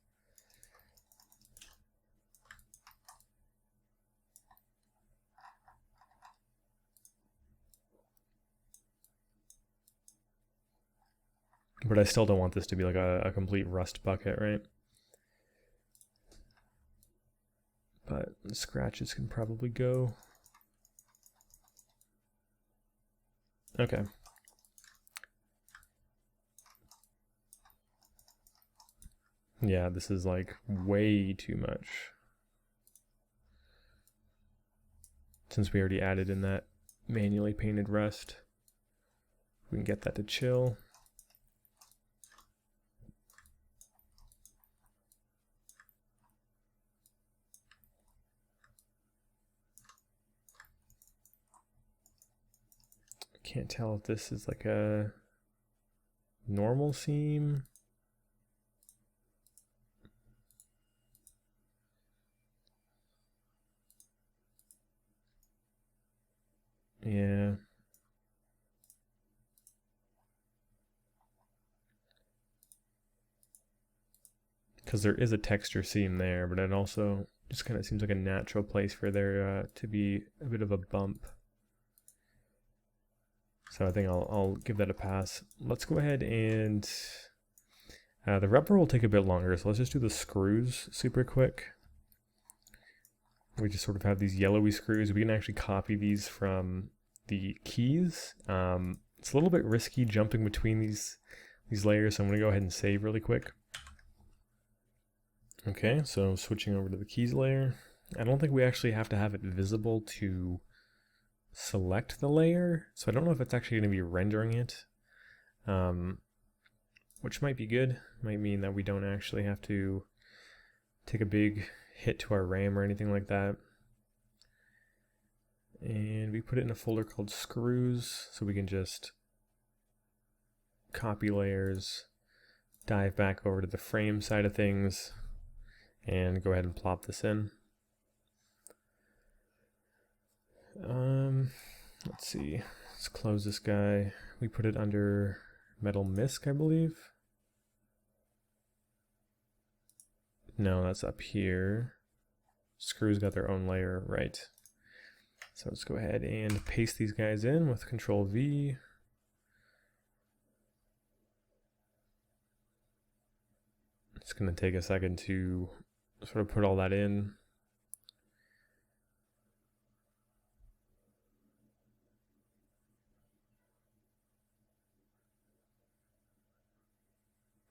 But I still don't want this to be like a complete rust bucket, right? But the scratches can probably go. Okay. Yeah, this is like way too much. Since we already added in that manually painted rust, we can get that to chill. Can't tell if this is like a normal seam. Yeah. Because there is a texture seam there, but it also just kind of seems like a natural place for there to be a bit of a bump. So I think I'll give that a pass. Let's go ahead and the rubber will take a bit longer, so let's just do the screws super quick. We just sort of have these yellowy screws. We can actually copy these from the keys. It's a little bit risky jumping between these layers, so I'm going to go ahead and save really quick. Okay, so switching over to the keys layer. I don't think we actually have to have it visible to select the layer, so I don't know if it's actually going to be rendering it, which might be good. Might mean that we don't actually have to take a big hit to our RAM or anything like that. And we put it in a folder called screws, so we can just copy layers, dive back over to the frame side of things, and go ahead and plop this in. Let's see, let's close this guy. We put it under metal misc, I believe. No, that's up here. Screws got their own layer, right. So let's go ahead and paste these guys in with Control V. It's going to take a second to sort of put all that in.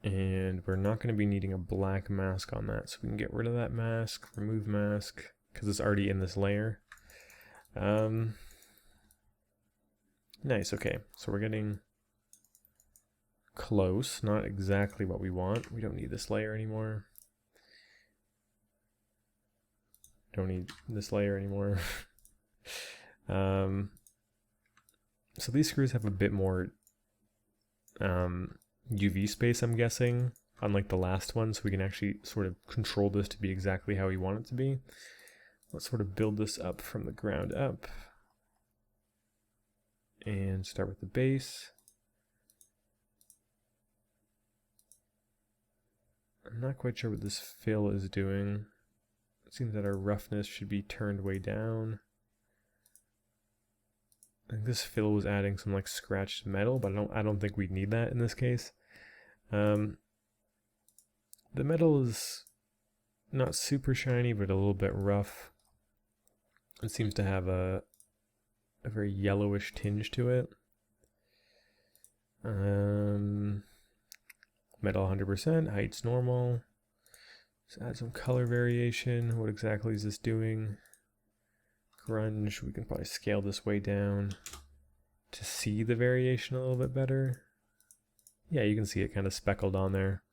And we're not going to be needing a black mask on that, so we can get rid of that mask, remove mask, because it's already in this layer. Nice, okay, so we're getting close, not exactly what we want. We don't need this layer anymore. Don't need this layer anymore. So these screws have a bit more UV space, I'm guessing, unlike the last one, so we can actually sort of control this to be exactly how we want it to be. Let's sort of build this up from the ground up and start with the base. I'm not quite sure what this fill is doing. It seems that our roughness should be turned way down. I think this fill was adding some like scratched metal, but I don't think we'd need that in this case. The metal is not super shiny, but a little bit rough. It seems to have a very yellowish tinge to it. Metal 100%, height's normal. Let's add some color variation. What exactly is this doing? Grunge, we can probably scale this way down to see the variation a little bit better. Yeah, you can see it kind of speckled on there.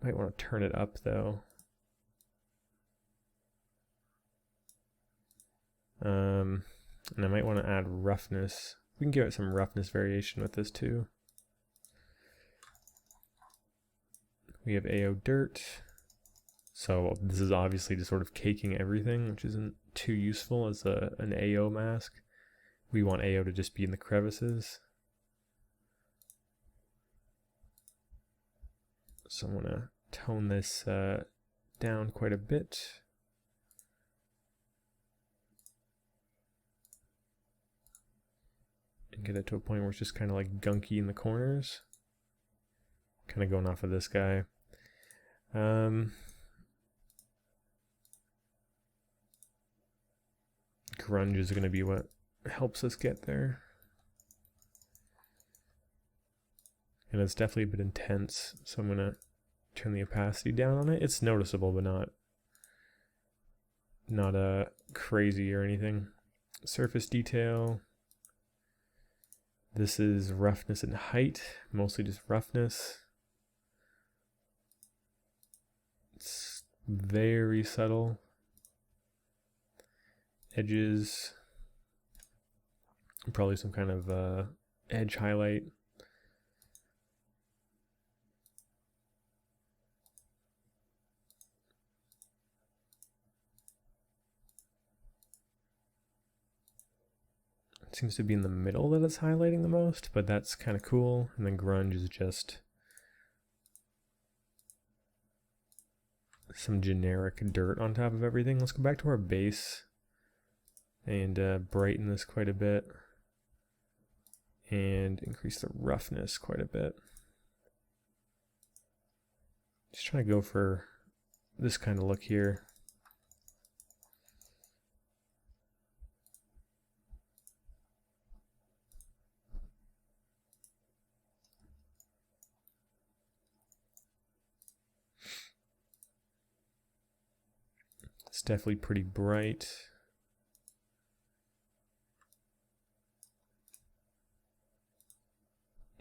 Might want to turn it up though. And I might want to add roughness. We can give it some roughness variation with this too. We have AO dirt. So this is obviously just sort of caking everything, which isn't too useful as an AO mask. We want AO to just be in the crevices. So I'm going to tone this down quite a bit. And get it to a point where it's just kind of like gunky in the corners. Kind of going off of this guy. Grunge is going to be what helps us get there. And it's definitely a bit intense, so I'm going to turn the opacity down on it. It's noticeable, but not crazy or anything. Surface detail. This is roughness and height, mostly just roughness. It's very subtle. Edges, probably some kind of edge highlight. It seems to be in the middle that it's highlighting the most, but that's kind of cool. And then grunge is just some generic dirt on top of everything. Let's go back to our base and brighten this quite a bit and increase the roughness quite a bit. Just trying to go for this kind of look here. It's definitely pretty bright.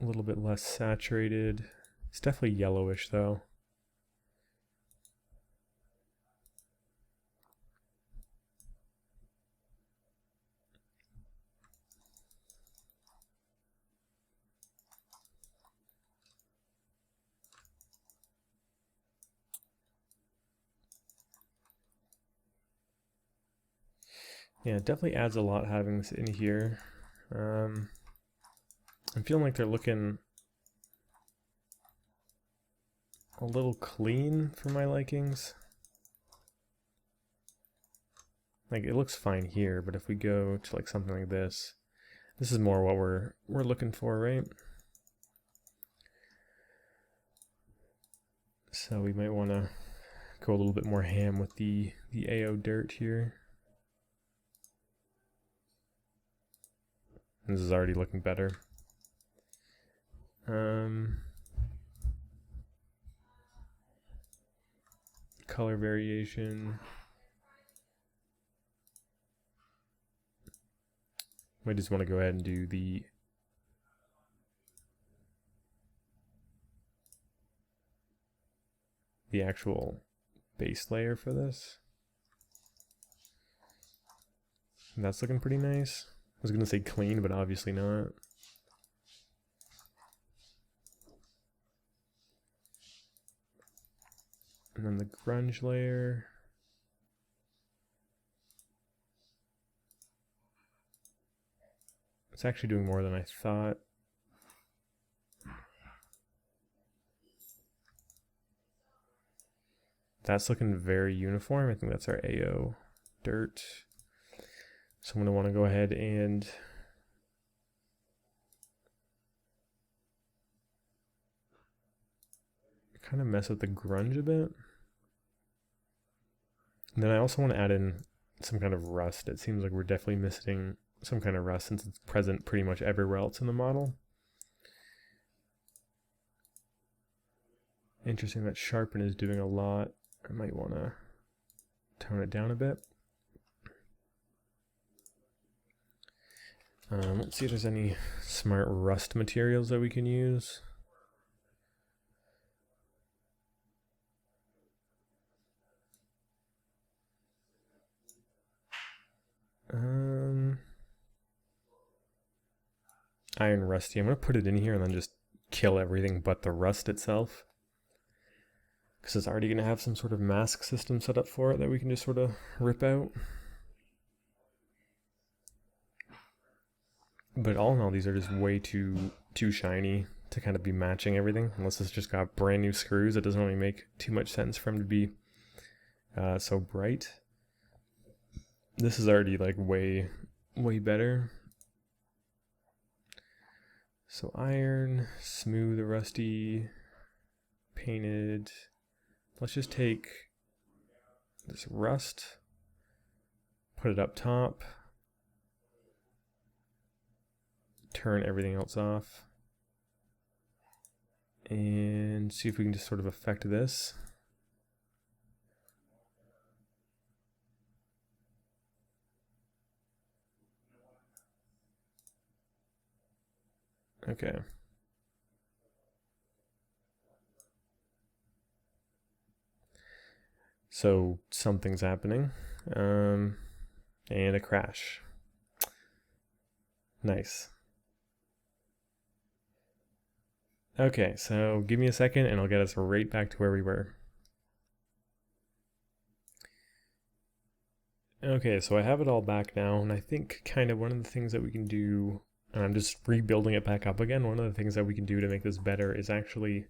A little bit less saturated. It's definitely yellowish though. Yeah, it definitely adds a lot having this in here. I'm feeling like they're looking a little clean for my likings. Like it looks fine here, but if we go to like something like this, this is more what we're looking for, right? So we might want to go a little bit more ham with the AO dirt here. This is already looking better. Color variation. I just want to go ahead and do the actual base layer for this. And that's looking pretty nice. I was gonna say clean, but obviously not. And then the grunge layer. It's actually doing more than I thought. That's looking very uniform. I think that's our AO dirt. So I'm going to want to go ahead and kind of mess with the grunge a bit. And then I also want to add in some kind of rust. It seems like we're definitely missing some kind of rust since it's present pretty much everywhere else in the model. Interesting that sharpen is doing a lot. I might want to tone it down a bit. Let's see if there's any smart rust materials that we can use. Iron rusty. I'm going to put it in here and then just kill everything but the rust itself, because it's already going to have some sort of mask system set up for it that we can just sort of rip out. But all in all, these are just way too shiny to kind of be matching everything. Unless it's just got brand new screws, it doesn't really make too much sense for them to be so bright. This is already like way better. So iron, smooth, rusty, painted. Let's just take this rust, put it up top, turn everything else off, and see if we can just sort of affect this. Okay. So something's happening, and a crash. Nice. Okay, so give me a second and I'll get us right back to where we were. Okay, so I have it all back now, and I think kind of one of the things that we can do, and I'm just rebuilding it back up again, one of the things that we can do to make this better is actually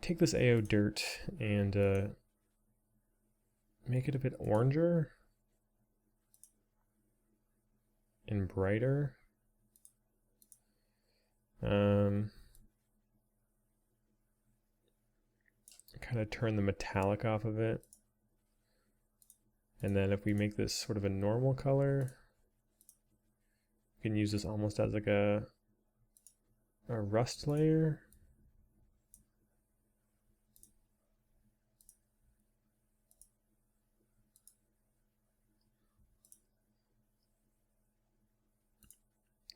take this AO dirt and make it a bit oranger and brighter. Kind of turn the metallic off of it. And then if we make this sort of a normal color, we can use this almost as like a rust layer.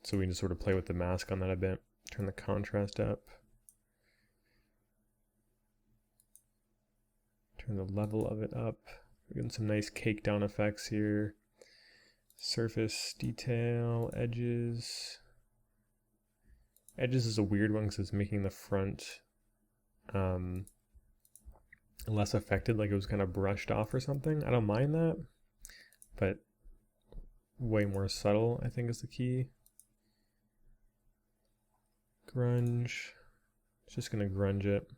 So we can just sort of play with the mask on that a bit, turn the contrast up, turn the level of it up. We're getting some nice cake down effects here. Surface detail, edges. Edges is a weird one because it's making the front less affected, like it was kind of brushed off or something. I don't mind that, but way more subtle, I think, is the key. Grunge. It's just gonna grunge it.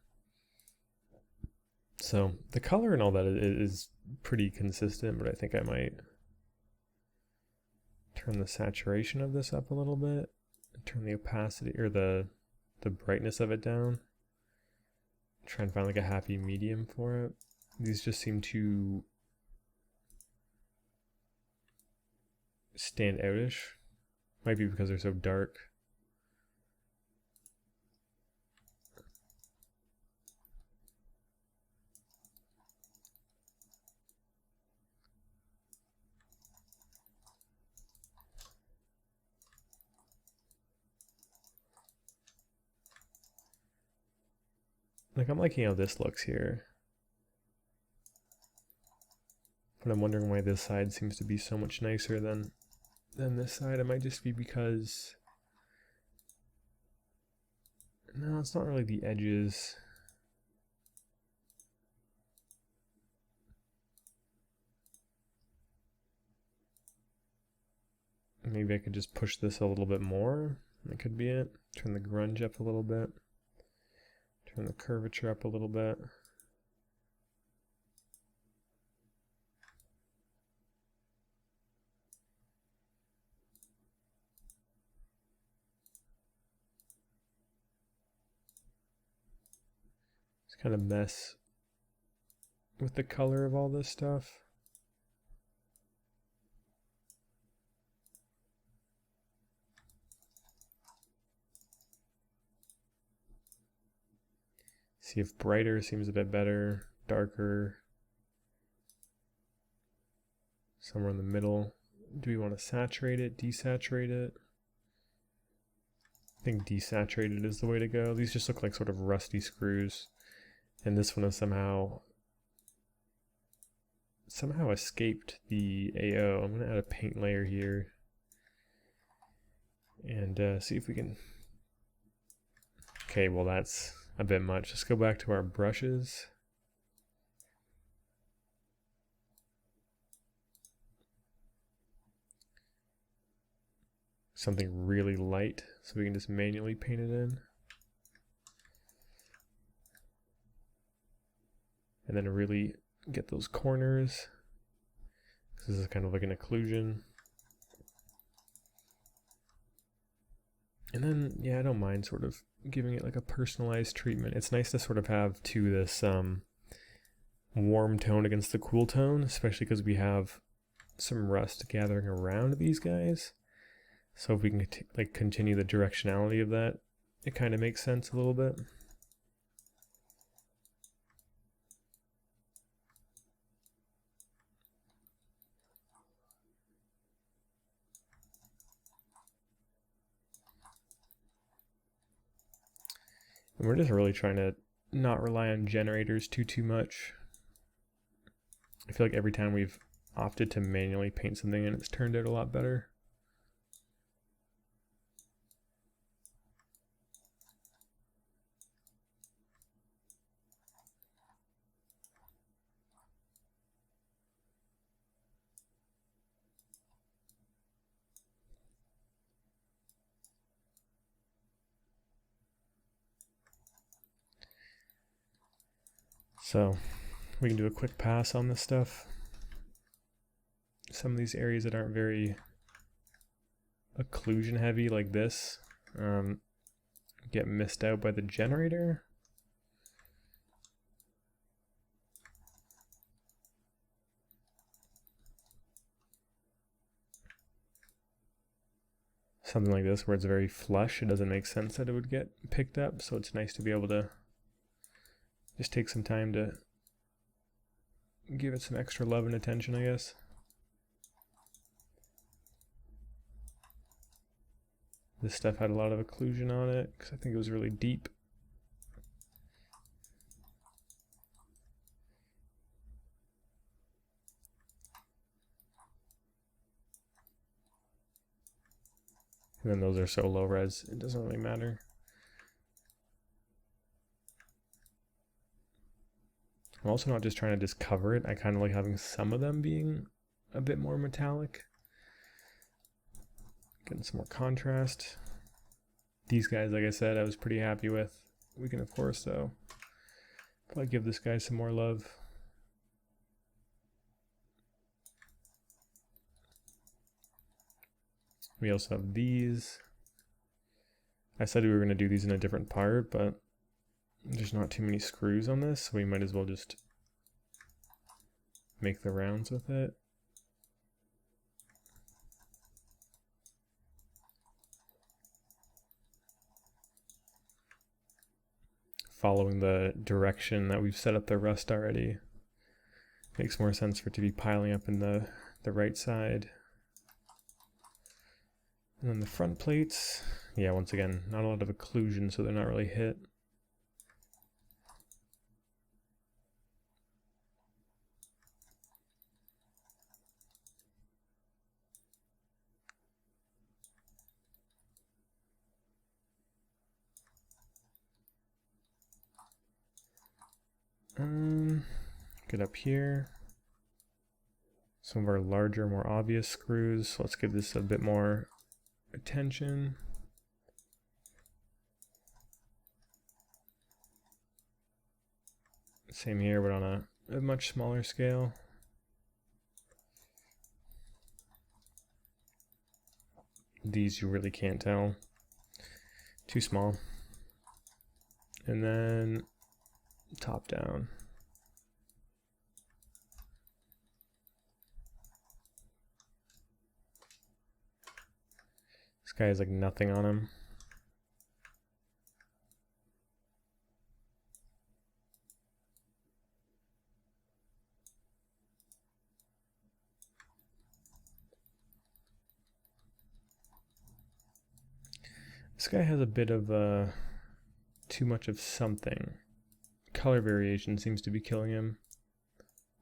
So the color and all that is pretty consistent, but I think I might turn the saturation of this up a little bit, turn the opacity or the brightness of it down. Try and find like a happy medium for it. These just seem to stand outish. Might be because they're so dark. Like, I'm liking how this looks here. But I'm wondering why this side seems to be so much nicer than this side. It might just be because... No, it's not really the edges. Maybe I could just push this a little bit more. That could be it. Turn the grunge up a little bit. Turn the curvature up a little bit. Just kind of mess with the color of all this stuff. See if brighter seems a bit better, darker, somewhere in the middle. Do we want to saturate it, desaturate it? I think desaturated is the way to go. These just look like sort of rusty screws. And this one has somehow escaped the AO. I'm going to add a paint layer here and see if we can... Okay, well that's a bit much. Let's go back to our brushes. Something really light so we can just manually paint it in. And then really get those corners. This is kind of like an occlusion. And then, yeah, I don't mind sort of giving it like a personalized treatment. It's nice to sort of have to this warm tone against the cool tone, especially because we have some rust gathering around these guys. So if we can like continue the directionality of that, it kind of makes sense a little bit. And we're just really trying to not rely on generators too much. I feel like every time we've opted to manually paint something in, it's turned out a lot better. So we can do a quick pass on this stuff. Some of these areas that aren't very occlusion heavy like this get missed out by the generator. Something like this where it's very flush, it doesn't make sense that it would get picked up, so it's nice to be able to just take some time to give it some extra love and attention, I guess. This stuff had a lot of occlusion on it because I think it was really deep. And then those are so low res, it doesn't really matter. I'm also not just trying to just cover it. I kind of like having some of them being a bit more metallic. Getting some more contrast. These guys, like I said, I was pretty happy with. We can, of course, though, probably give this guy some more love. We also have these. I said we were going to do these in a different part, but there's not too many screws on this, so we might as well just make the rounds with it. Following the direction that we've set up the rust already. Makes more sense for it to be piling up in the right side. And then the front plates, yeah, once again, not a lot of occlusion, so they're not really hit. Get up here. Some of our larger, more obvious screws. So let's give this a bit more attention. Same here, but on a much smaller scale. These you really can't tell. Too small. And then top down. This guy has like nothing on him. This guy has a bit of too much of something. Color variation seems to be killing him.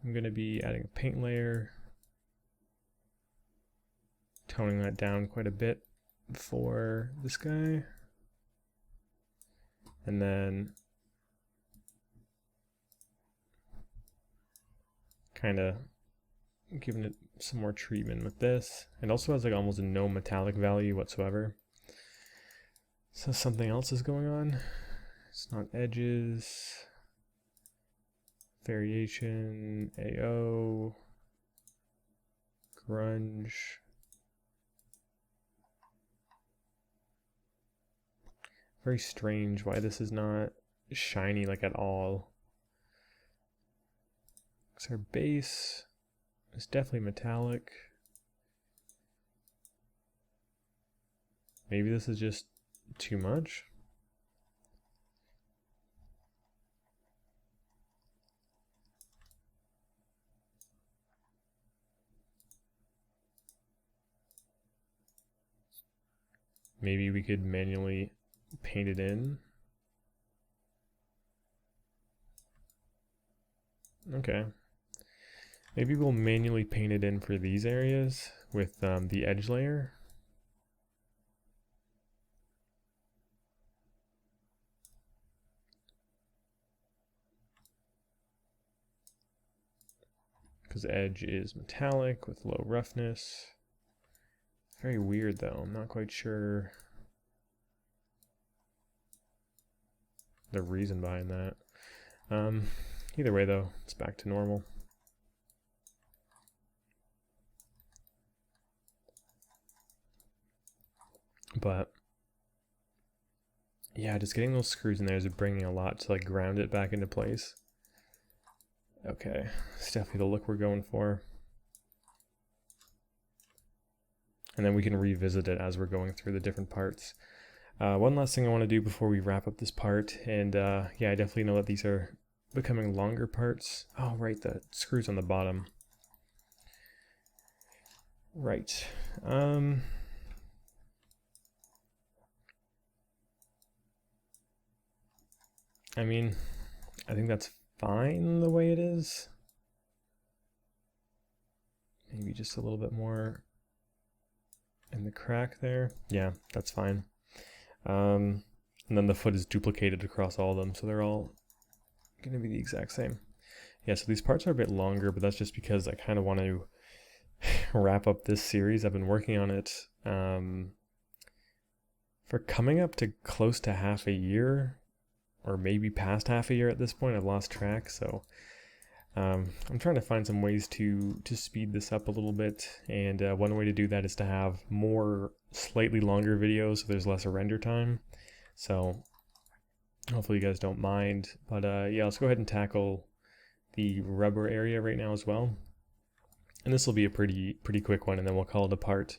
I'm going to be adding a paint layer, toning that down quite a bit for this guy, and then kind of giving it some more treatment with this. It also has like almost no metallic value whatsoever. So something else is going on. It's not edges, variation, AO, grunge. Very strange why this is not shiny like at all. Because our base is definitely metallic. Maybe this is just too much. Maybe we could manually paint it in. Okay. Maybe we'll manually paint it in for these areas with the edge layer. Because edge is metallic with low roughness. Very weird though, I'm not quite sure the reason behind that. Either way though, it's back to normal. But yeah, just getting those screws in there is bringing a lot to like ground it back into place. Okay, it's definitely the look we're going for. And then we can revisit it as we're going through the different parts. One last thing I want to do before we wrap up this part, and yeah, I definitely know that these are becoming longer parts. Oh, right, the screws on the bottom. Right. I mean, I think that's fine the way it is. Maybe just a little bit more in the crack there. Yeah, that's fine. And then the foot is duplicated across all of them, so they're all going to be the exact same. Yeah, so these parts are a bit longer, but that's just because I kind of want to wrap up this series. I've been working on it for coming up to close to half a year, or maybe past half a year at this point. I've lost track, so I'm trying to find some ways to speed this up a little bit, and one way to do that is to have more slightly longer videos so there's less render time. So hopefully you guys don't mind, but yeah, let's go ahead and tackle the rubber area right now as well. And this will be a pretty quick one, and then we'll call it a part.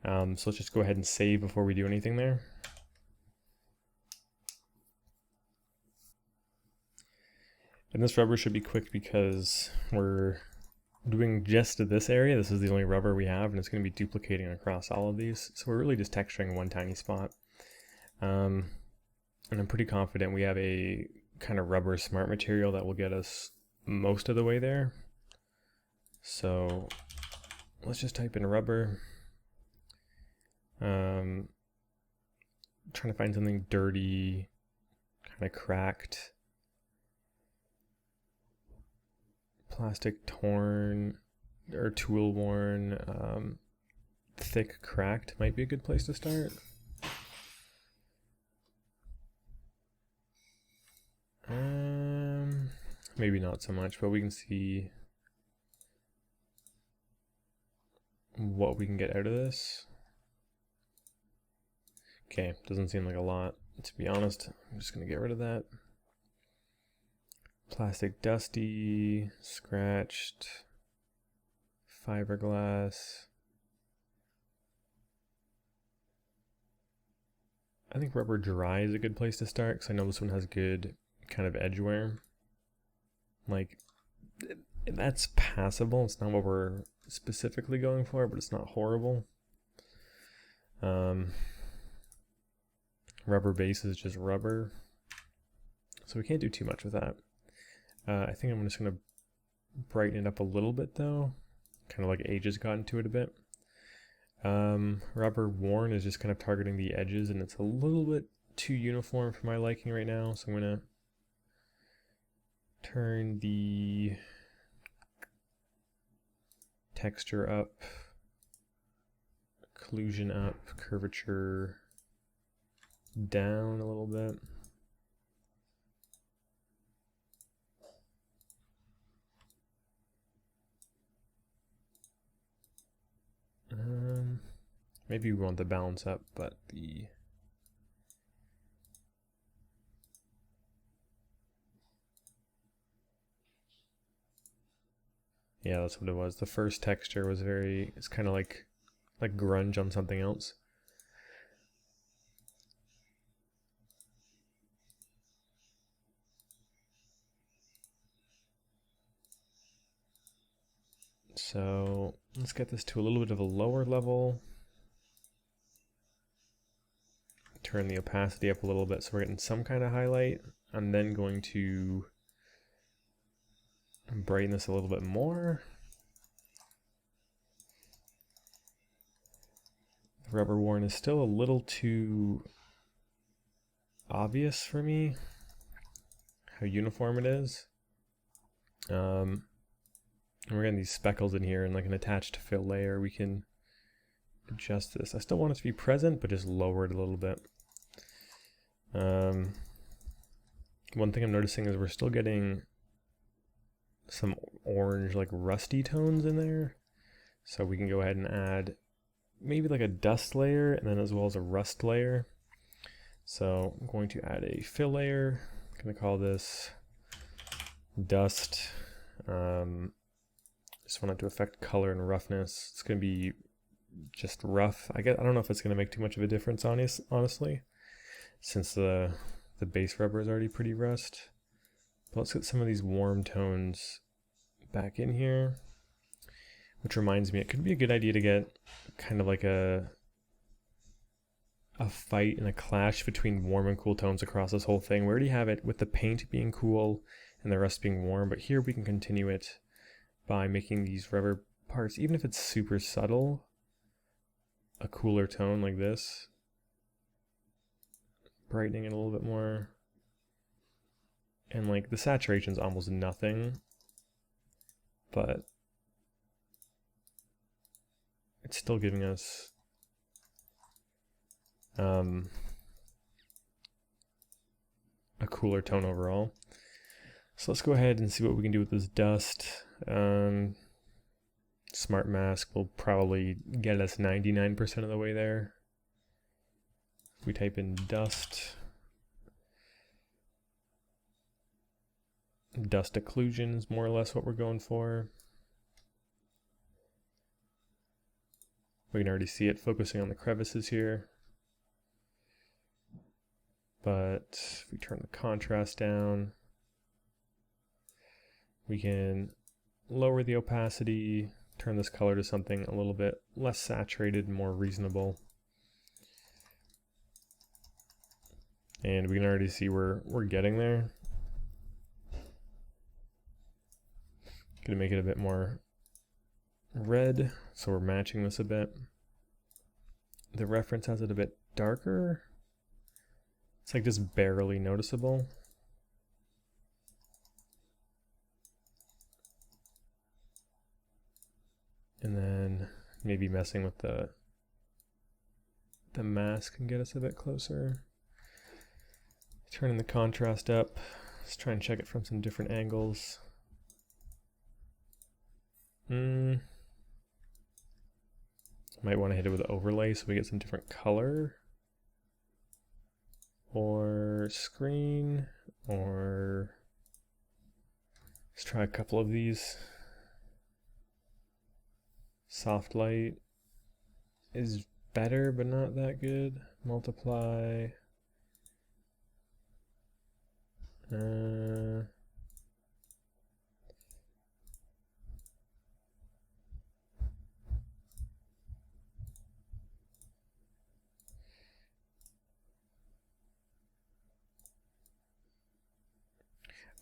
So let's just go ahead and save before we do anything there. And this rubber should be quick because we're doing just this area. This is the only rubber we have, and it's going to be duplicating across all of these. So we're really just texturing one tiny spot. And I'm pretty confident we have a kind of rubber smart material that will get us most of the way there. So let's just type in rubber. Trying to find something dirty, kind of cracked. Plastic torn or tool worn, thick cracked might be a good place to start. Maybe not so much, but we can see what we can get out of this. Okay, doesn't seem like a lot, to be honest. I'm just gonna get rid of that. Plastic dusty, scratched, fiberglass. I think rubber dry is a good place to start because I know this one has good kind of edge wear. Like, that's passable. It's not what we're specifically going for, but it's not horrible. rubber base is just rubber. So we can't do too much with that. I think I'm just going to brighten it up a little bit though. Kind of like age has gotten to it a bit. Rubber worn is just kind of targeting the edges, and it's a little bit too uniform for my liking right now. So I'm going to turn the texture up, occlusion up, curvature down a little bit. Maybe we want the balance up, but yeah, that's what it was. The first texture was it's kind of like grunge on something else. So let's get this to a little bit of a lower level. Turn the opacity up a little bit so we're getting some kind of highlight. I'm then going to brighten this a little bit more. The rubber worn is still a little too obvious for me, how uniform it is. And we're getting these speckles in here, and like an attached fill layer, we can adjust this. I still want it to be present, but just lower it a little bit. One thing I'm noticing is we're still getting some orange, like rusty tones in there. So we can go ahead and add maybe like a dust layer, and then as well as a rust layer. So I'm going to add a fill layer. I'm going to call this dust. Just want it to affect color and roughness. It's going to be just rough. I don't know if it's going to make too much of a difference, honestly, since the base rubber is already pretty rust. But let's get some of these warm tones back in here. Which reminds me, it could be a good idea to get kind of like a fight and a clash between warm and cool tones across this whole thing. We already have it with the paint being cool and the rest being warm, but here we can continue it by making these rubber parts, even if it's super subtle, a cooler tone like this. Brightening it a little bit more. And like the saturation's almost nothing, but it's still giving us a cooler tone overall. So let's go ahead and see what we can do with this dust. Smart mask will probably get us 99% of the way there. If we type in dust occlusion is more or less what we're going for. We can already see it focusing on the crevices here. But if we turn the contrast down, we can lower the opacity, turn this color to something a little bit less saturated and more reasonable. And we can already see we're getting there. Gonna make it a bit more red, so we're matching this a bit. The reference has it a bit darker. It's like just barely noticeable. And then maybe messing with the mask can get us a bit closer. Turning the contrast up. Let's try and check it from some different angles. Might want to hit it with an overlay so we get some different color. Or screen, or let's try a couple of these. Soft light is better, but not that good. Multiply.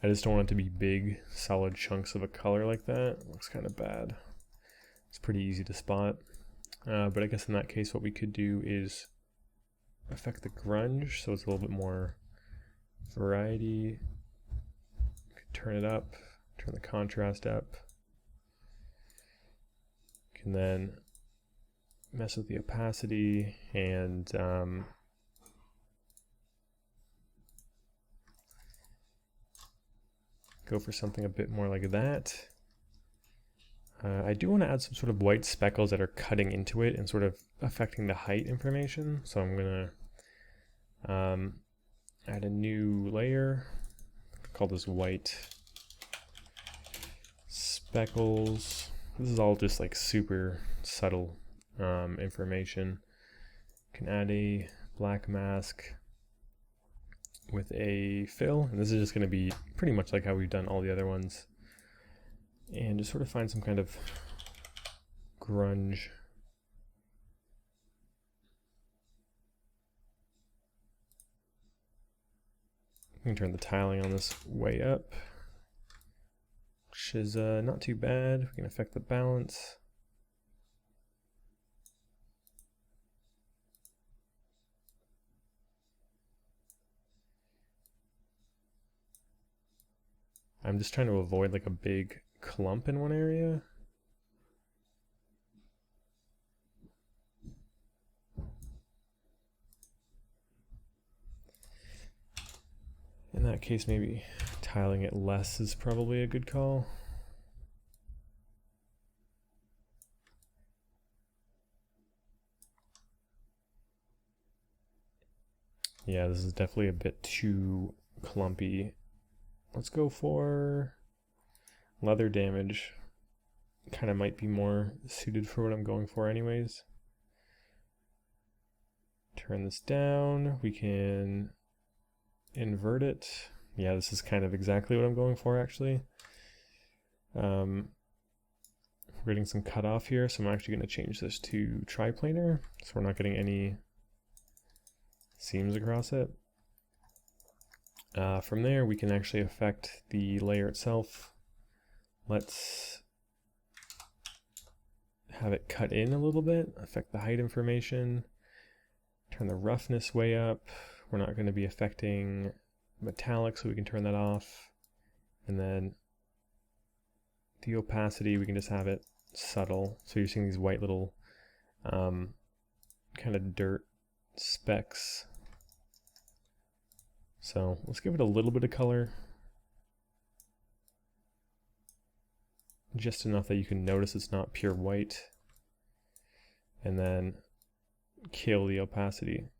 I just don't want it to be big, solid chunks of a color like that. It looks kind of bad. It's pretty easy to spot. But I guess in that case, what we could do is affect the grunge, so it's a little bit more variety. Could turn it up, turn the contrast up. Can then mess with the opacity and go for something a bit more like that. I do want to add some sort of white speckles that are cutting into it and sort of affecting the height information. So I'm going to add a new layer. I'll call this white speckles. This is all just like super subtle information. Can add a black mask with a fill, and this is just going to be pretty much like how we've done all the other ones, and just sort of find some kind of grunge. We can turn the tiling on this way up, which is not too bad. We can affect the balance. I'm just trying to avoid like a big clump in one area. In that case, maybe tiling it less is probably a good call. Yeah, this is definitely a bit too clumpy. Let's go for leather damage. Kind of might be more suited for what I'm going for anyways. Turn this down. We can invert it. Yeah, this is kind of exactly what I'm going for actually. We're getting some cutoff here, so I'm actually going to change this to triplanar, so we're not getting any seams across it. From there, we can actually affect the layer itself. Let's have it cut in a little bit, affect the height information, turn the roughness way up. We're not going to be affecting metallic, so we can turn that off. And then the opacity, we can just have it subtle. So you're seeing these white little kind of dirt specks. So let's give it a little bit of color. Just enough that you can notice it's not pure white. And then kill the opacity.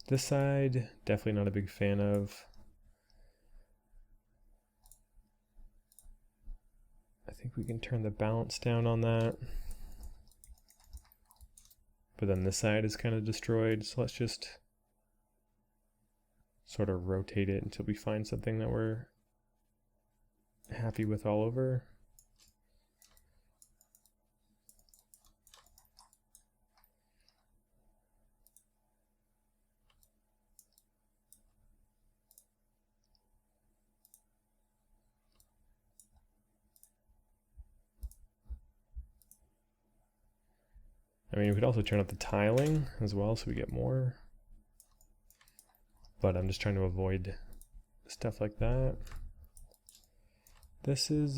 This side, definitely not a big fan of. I think we can turn the balance down on that. But then this side is kind of destroyed, so let's just sort of rotate it until we find something that we're happy with all over. I mean, we could also turn up the tiling as well so we get more. But I'm just trying to avoid stuff like that. This is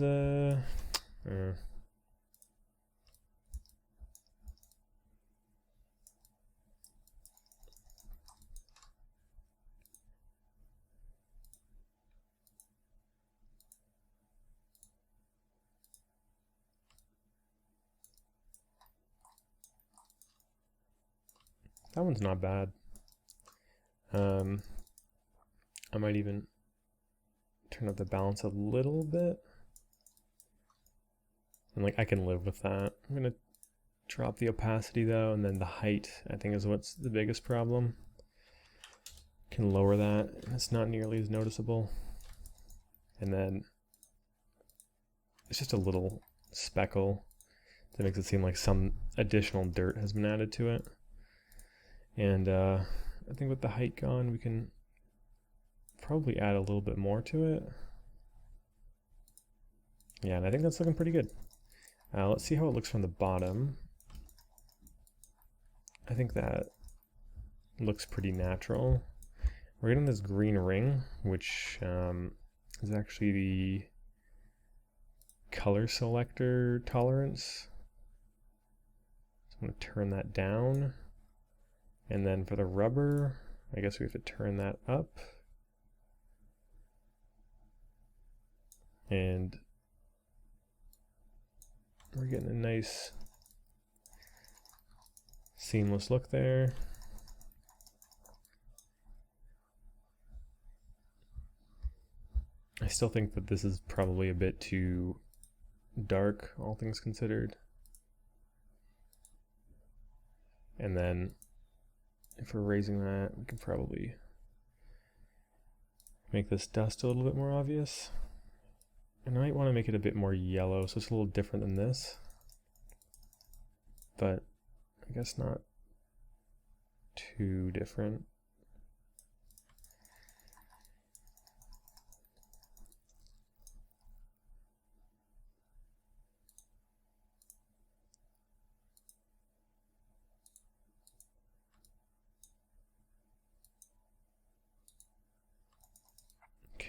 that one's not bad. I might even turn up the balance a little bit. And like I can live with that. I'm gonna drop the opacity though, and then the height I think is what's the biggest problem. Can lower that, and it's not nearly as noticeable. And then it's just a little speckle that makes it seem like some additional dirt has been added to it. And I think with the height gone, we can probably add a little bit more to it. Yeah, and I think that's looking pretty good. Let's see how it looks from the bottom. I think that looks pretty natural. We're getting this green ring, which is actually the color selector tolerance. So I'm going to turn that down. And then for the rubber, I guess we have to turn that up. And we're getting a nice seamless look there. I still think that this is probably a bit too dark, all things considered. And then if we're raising that, we can probably make this dust a little bit more obvious. And I might want to make it a bit more yellow, so it's a little different than this. But I guess not too different.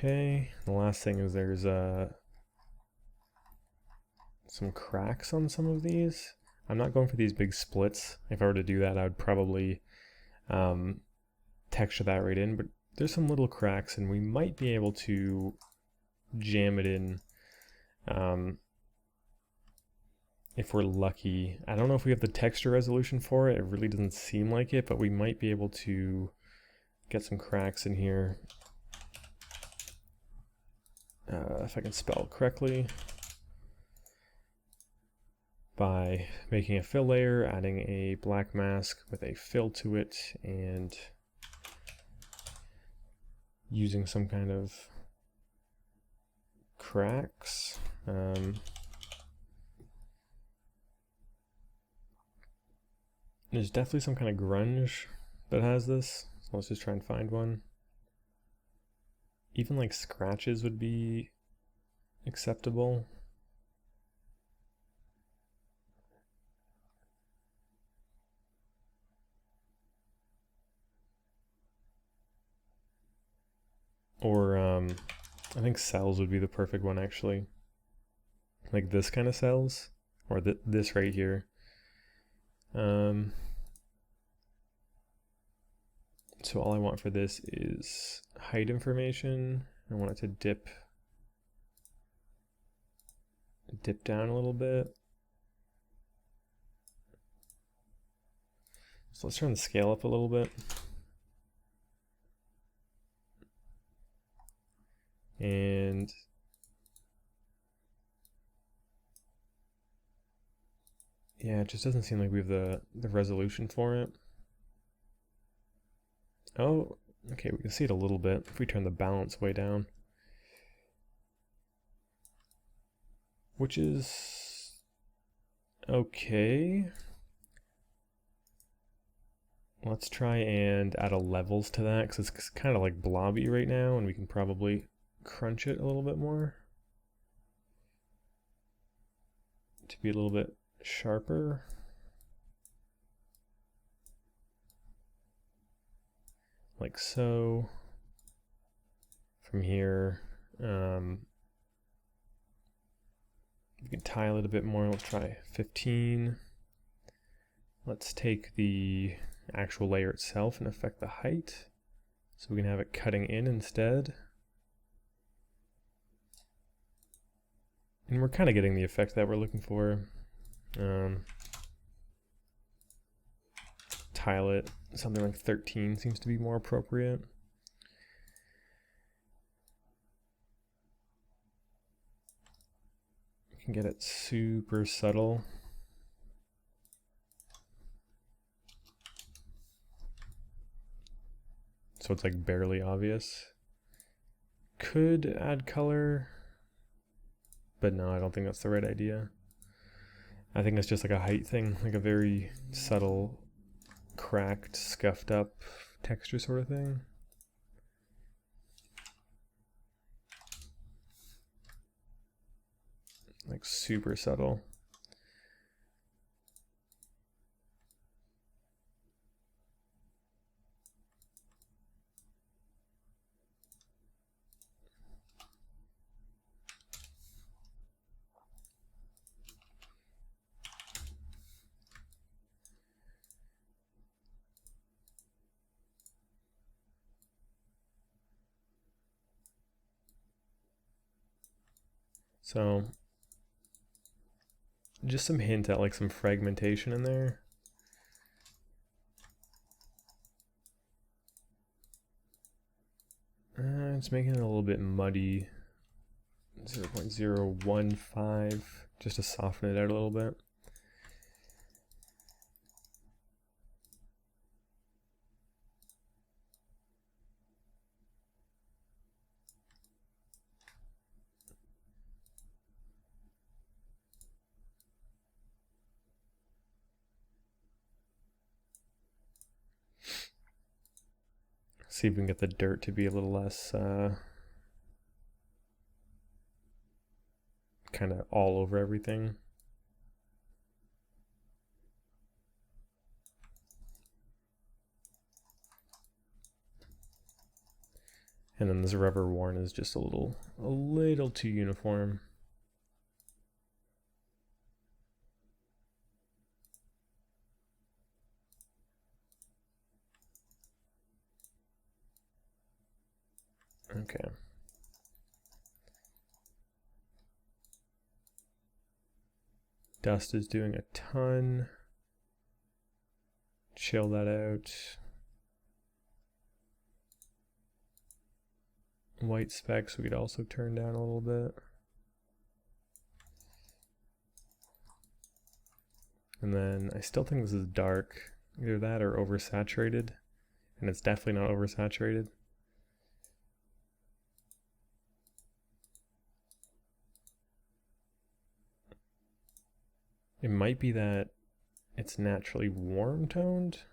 Okay, the last thing is there's some cracks on some of these. I'm not going for these big splits. If I were to do that, I would probably texture that right in, but there's some little cracks and we might be able to jam it in if we're lucky. I don't know if we have the texture resolution for it. It really doesn't seem like it, but we might be able to get some cracks in here. If I can spell correctly, by making a fill layer, adding a black mask with a fill to it, and using some kind of cracks. There's definitely some kind of grunge that has this, so let's just try and find one. Even like scratches would be acceptable. Or I think cells would be the perfect one actually. Like this kind of cells, or this right here. So all I want for this is height information. I want it to dip down a little bit. So let's turn the scale up a little bit. And yeah, it just doesn't seem like we have the resolution for it. Oh, okay, we can see it a little bit if we turn the balance way down. Which is okay. Let's try and add a levels to that because it's kind of like blobby right now, and we can probably crunch it a little bit more to be a little bit sharper. Like so. From here, we can tile it a bit more. Let's try 15. Let's take the actual layer itself and affect the height, so we can have it cutting in instead. And we're kind of getting the effect that we're looking for. Tile it, something like 13 seems to be more appropriate. You can get it super subtle. So it's like barely obvious. Could add color, but no, I don't think that's the right idea. I think it's just like a height thing, like a very subtle cracked, scuffed up texture sort of thing. Like super subtle. So just some hint at like some fragmentation in there. It's making it a little bit muddy. 0.015 just to soften it out a little bit. See if we can get the dirt to be a little less kind of all over everything. And then this rubber worn is just a little too uniform. Okay. Dust is doing a ton. Chill that out. White specks we could also turn down a little bit. And then I still think this is dark. Either that or oversaturated. And it's definitely not oversaturated. It might be that it's naturally warm toned.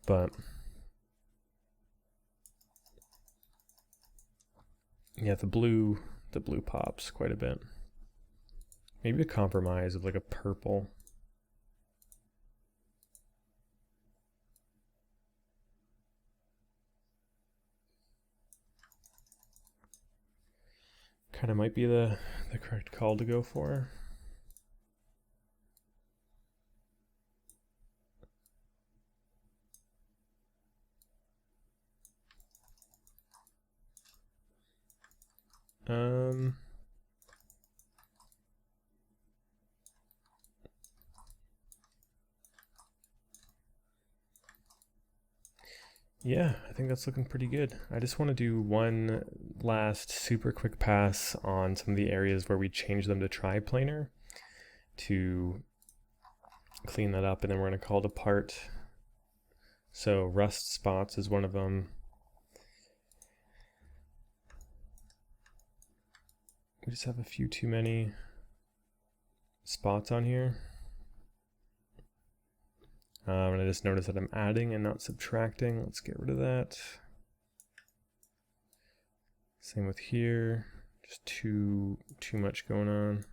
But yeah, the blue pops quite a bit. Maybe a compromise of like a purple. Kind of might be the correct call to go for. Yeah, I think that's looking pretty good. I just want to do one last super quick pass on some of the areas where we changed them to triplanar to clean that up, and then we're going to call it apart. So rust spots is one of them. We just have a few too many spots on here. And I just noticed that I'm adding and not subtracting. Let's get rid of that. Same with here. Just too much going on.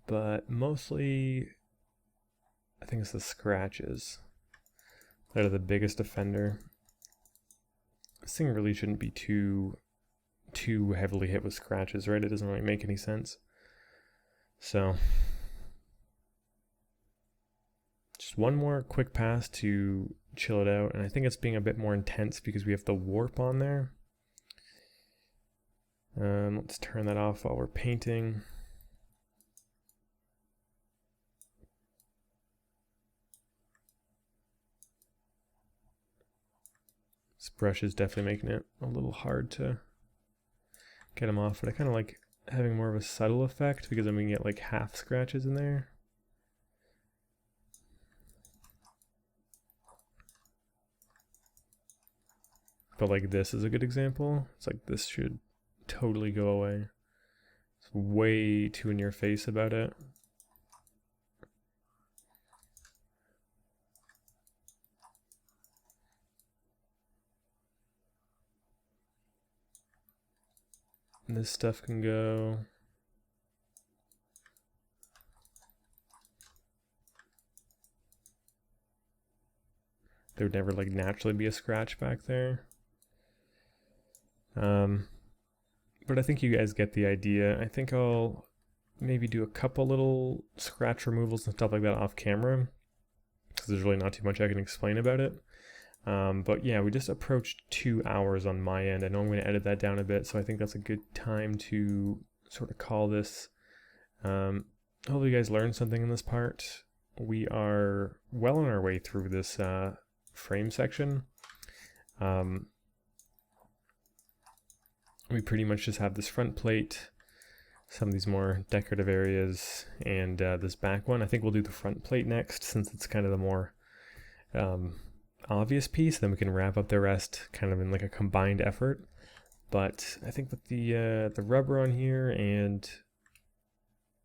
But mostly, I think it's the scratches that are the biggest offender. This thing really shouldn't be too heavily hit with scratches, right? It doesn't really make any sense. So, just Just one more quick pass to chill it out, and I think it's being a bit more intense because we have the warp on there. Let's turn that off while we're painting. This brush is definitely making it a little hard to get them off, but I kind of like having more of a subtle effect because then we can get like half scratches in there. But like this is a good example. It's like this should totally go away. It's way too in your face about it. And this stuff can go. There would never like naturally be a scratch back there. But I think you guys get the idea. I think I'll maybe do a couple little scratch removals and stuff like that off camera, because there's really not too much I can explain about it. But yeah, we just approached 2 hours on my end. I know I'm going to edit that down a bit, so I think that's a good time to sort of call this. Hopefully you guys learned something in this part. We are well on our way through this frame section. We pretty much just have this front plate, some of these more decorative areas, and this back one. I think we'll do the front plate next, since it's kind of the more obvious piece. Then we can wrap up the rest kind of in like a combined effort. But I think with the rubber on here and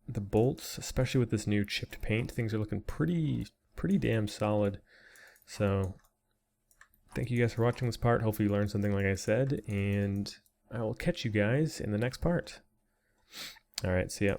the bolts, especially with this new chipped paint, things are looking pretty damn solid. So thank you guys for watching this part. Hopefully you learned something, like I said, and I will catch you guys in the next part. All right, see ya.